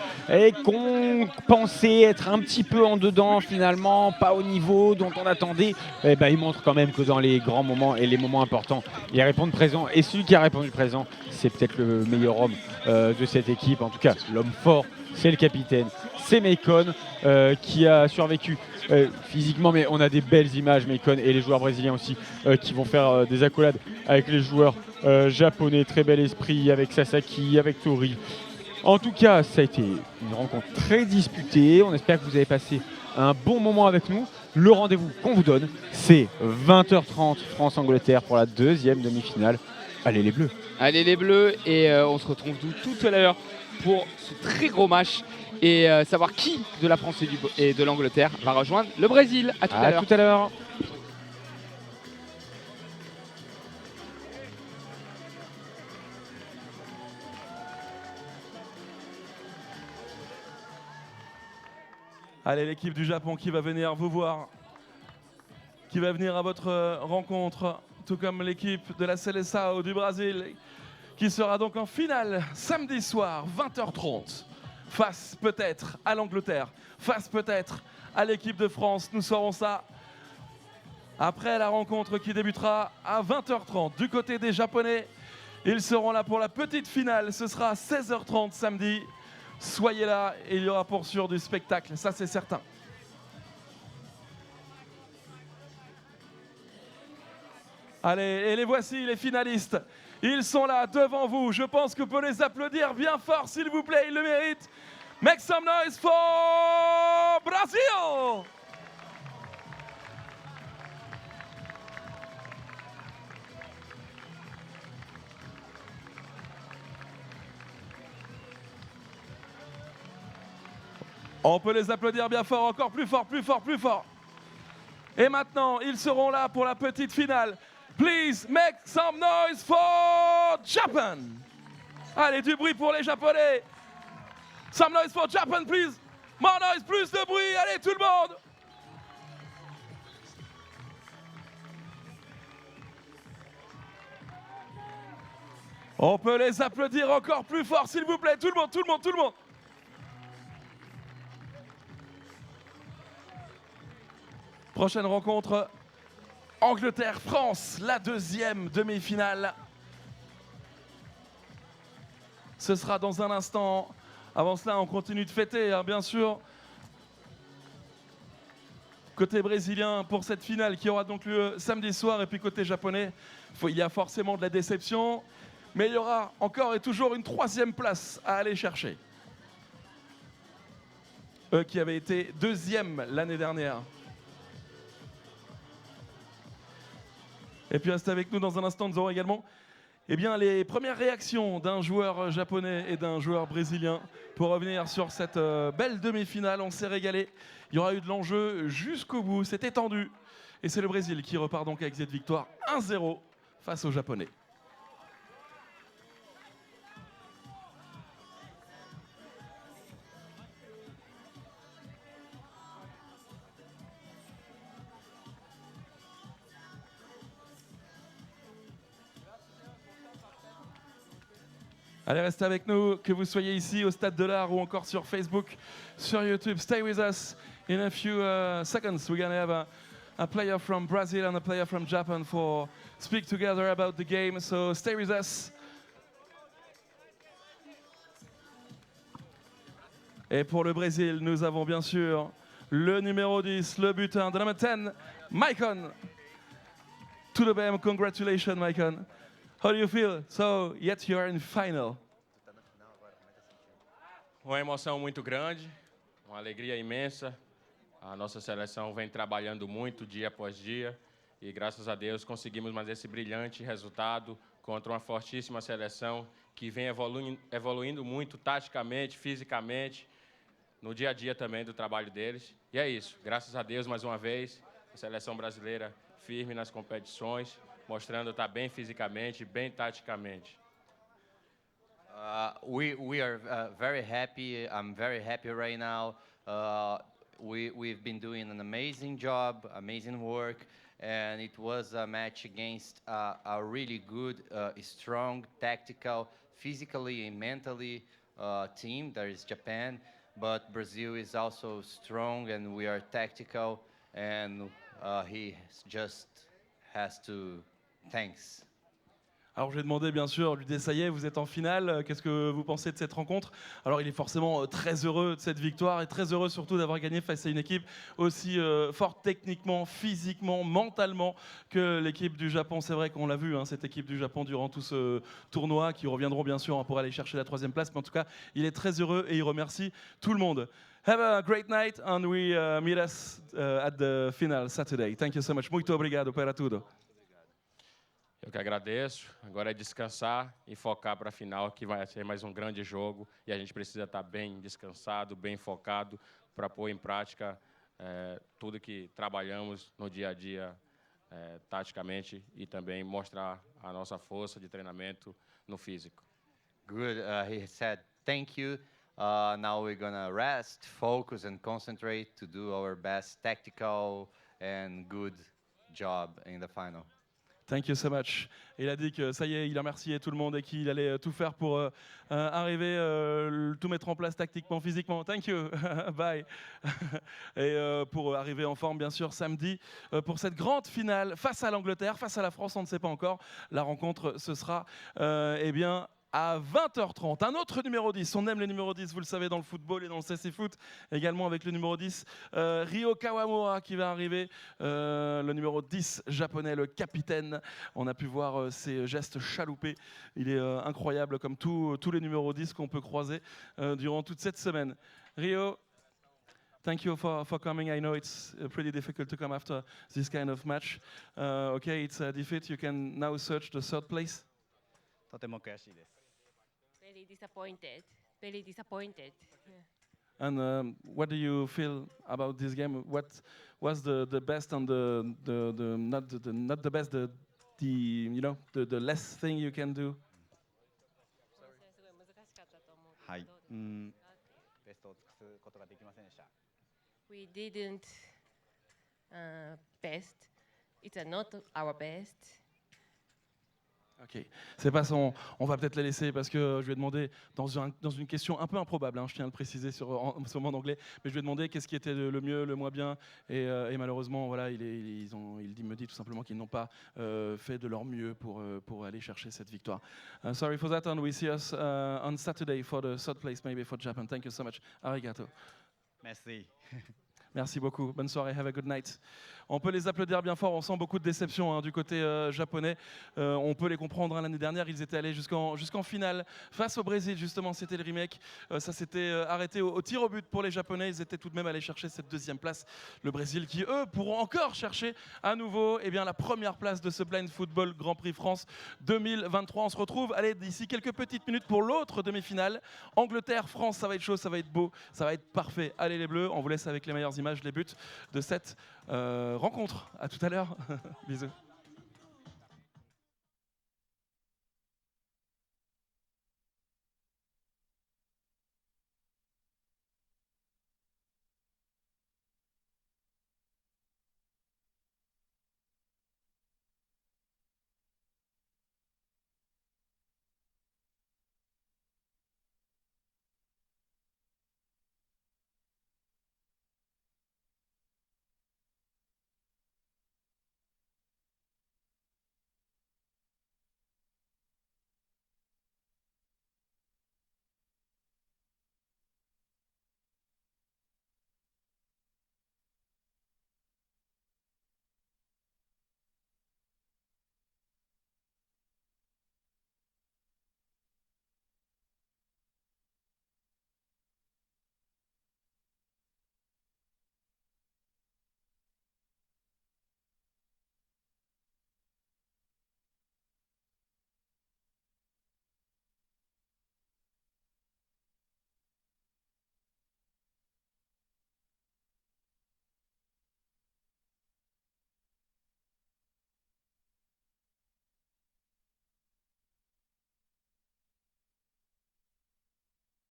qu'on pensait être un petit peu en dedans finalement, pas au niveau dont on attendait, ils montrent quand même que dans les grands moments et les moments importants, ils répondent présent. Et celui qui a répondu présent, c'est peut-être le meilleur homme de cette équipe. En tout cas, l'homme fort, c'est le capitaine. C'est Maicon qui a survécu physiquement, mais on a des belles images, Maicon et les joueurs brésiliens aussi qui vont faire des accolades avec les joueurs japonais. Très bel esprit avec Sasaki, avec Tori. En tout cas, ça a été une rencontre très disputée. On espère que vous avez passé un bon moment avec nous. Le rendez-vous qu'on vous donne, c'est 20h30 France-Angleterre pour la 2e demi-finale. Allez les Bleus. Allez les Bleus et on se retrouve tout à l'heure pour ce très gros match et savoir qui de la France et de l'Angleterre va rejoindre le Brésil. À tout à l'heure. Tout à l'heure. Allez, l'équipe du Japon qui va venir vous voir, qui va venir à votre rencontre, tout comme l'équipe de la Seleção du Brésil, qui sera donc en finale samedi soir, 20h30, face peut-être à l'Angleterre, face peut-être à l'équipe de France. Nous saurons ça après la rencontre qui débutera à 20h30. Du côté des Japonais, ils seront là pour la petite finale. Ce sera à 16h30 samedi. Soyez là et il y aura pour sûr du spectacle, ça c'est certain. Allez, et les voici les finalistes. Ils sont là devant vous. Je pense que vous pouvez les applaudir bien fort s'il vous plaît, ils le méritent. Make some noise for Brazil! On peut les applaudir bien fort, encore plus fort, plus fort, plus fort. Et maintenant, ils seront là pour la petite finale. Please make some noise for Japan. Allez, du bruit pour les Japonais. Some noise for Japan, please. More noise, plus de bruit. Allez, tout le monde. On peut les applaudir encore plus fort, s'il vous plaît. Tout le monde, tout le monde, tout le monde. Prochaine rencontre, Angleterre-France, la 2e demi-finale. Ce sera dans un instant. Avant cela, on continue de fêter, hein, bien sûr. Côté brésilien pour cette finale qui aura donc lieu samedi soir. Et puis côté japonais, il y a forcément de la déception. Mais il y aura encore et toujours une 3e place à aller chercher. Eux qui avaient été 2e l'année dernière. Et puis restez avec nous dans un instant, nous aurons également Eh bien, les premières réactions d'un joueur japonais et d'un joueur brésilien pour revenir sur cette belle demi-finale. On s'est régalé. Il y aura eu de l'enjeu jusqu'au bout. C'était tendu. Et c'est le Brésil qui repart donc avec cette victoire 1-0 face aux Japonais. Allez, restez avec nous, que vous soyez ici au Stade de l'Art ou encore sur Facebook, sur YouTube. Stay with us. In a few seconds, we're going to have a player from Brazil and a player from Japan for speak together about the game. So stay with us. Et pour le Brésil, nous avons bien sûr le numéro 10, le buteur, the number 10, Maicon. To the BM, congratulations, Maicon. How do you feel? So, yet you are in final. Uma emoção muito grande, uma alegria imensa. A nossa seleção vem trabalhando muito dia após dia e, graças a Deus, conseguimos mais esse brilhante resultado contra uma fortíssima seleção que vem evoluindo muito taticamente, fisicamente, no dia a dia também do trabalho deles. E é isso, graças a Deus, mais uma vez, a seleção brasileira firme nas competições, mostrando estar bem fisicamente, bem taticamente. We are very happy. I'm very happy right now. We've been doing an amazing job, amazing work, and it was a match against a really good, strong, tactical, physically and mentally team. There is Japan, but Brazil is also strong, and we are tactical, and he just has to thanks. Alors je vais demander bien sûr, lui ça y est, vous êtes en finale, qu'est-ce que vous pensez de cette rencontre? Alors il est forcément très heureux de cette victoire et très heureux surtout d'avoir gagné face à une équipe aussi forte techniquement, physiquement, mentalement que l'équipe du Japon. C'est vrai qu'on l'a vu, hein, cette équipe du Japon durant tout ce tournoi, qui reviendront bien sûr pour aller chercher la 3e place, mais en tout cas il est très heureux et il remercie tout le monde. Have a great night and we meet us at the final Saturday. Thank you so much. Muito obrigado para tudo. Eu que agradeço. Agora é descansar e focar para a final, que vai ser mais um grande jogo. E a gente precisa estar bem descansado, bem focado, para pôr em prática tudo que trabalhamos no dia a dia, taticamente, e também mostrar a nossa força de treinamento no físico. Good. He said thank you. Now we're gonna rest, focus, and concentrate to do our best tactical and good job in the final. Thank you so much. Il a dit que ça y est, il a remercié tout le monde et qu'il allait tout faire pour arriver, tout mettre en place tactiquement, physiquement. Thank you. Bye. Et pour arriver en forme, bien sûr, samedi, pour cette grande finale face à l'Angleterre, face à la France, on ne sait pas encore. La rencontre, ce sera, eh bien, à 20h30. Un autre numéro 10, on aime les numéros 10, vous le savez, dans le football et dans le CC Foot, également avec le numéro 10, Ryo Kawamura qui va arriver, le numéro 10 japonais, le capitaine. On a pu voir ses gestes chaloupés. Il est incroyable comme tous les numéros 10 qu'on peut croiser durant toute cette semaine. Ryo, thank you for coming. I know it's pretty difficult to come after this kind of match. Okay, it's a defeat. You can now search the 3rd place. とても悔しいです。 Very disappointed. Very disappointed. And what do you feel about this game? What was the best and the not the best, the you know, the less thing you can do? はい。ベストを尽くすことができませんでした。 We didn't best. It's not our best. Ok, c'est pas son. On va peut-être la laisser parce que je lui ai demandé dans une question un peu improbable, hein, je tiens à le préciser en ce moment en anglais, mais je lui ai demandé qu'est-ce qui était le mieux, le moins bien, et malheureusement, voilà, il me dit tout simplement qu'ils n'ont pas fait de leur mieux pour aller chercher cette victoire. Sorry for that, and we see us on Saturday for the 3rd place, maybe for Japan. Thank you so much. Arigato. Merci. Merci beaucoup. Bonne soirée. Have a good night. On peut les applaudir bien fort. On sent beaucoup de déception du côté japonais. On peut les comprendre. L'année dernière, ils étaient allés jusqu'en finale face au Brésil. Justement, c'était le remake. Ça s'était arrêté au tir au but pour les Japonais. Ils étaient tout de même allés chercher cette deuxième place. Le Brésil qui, eux, pourront encore chercher à nouveau la première place de ce Blind Football Grand Prix France 2023. On se retrouve d'ici quelques petites minutes pour l'autre demi-finale. Angleterre-France, ça va être chaud, ça va être beau, ça va être parfait. Allez les Bleus, on vous laisse avec les meilleures images, les buts de cette rencontre. À tout à l'heure. Bisous.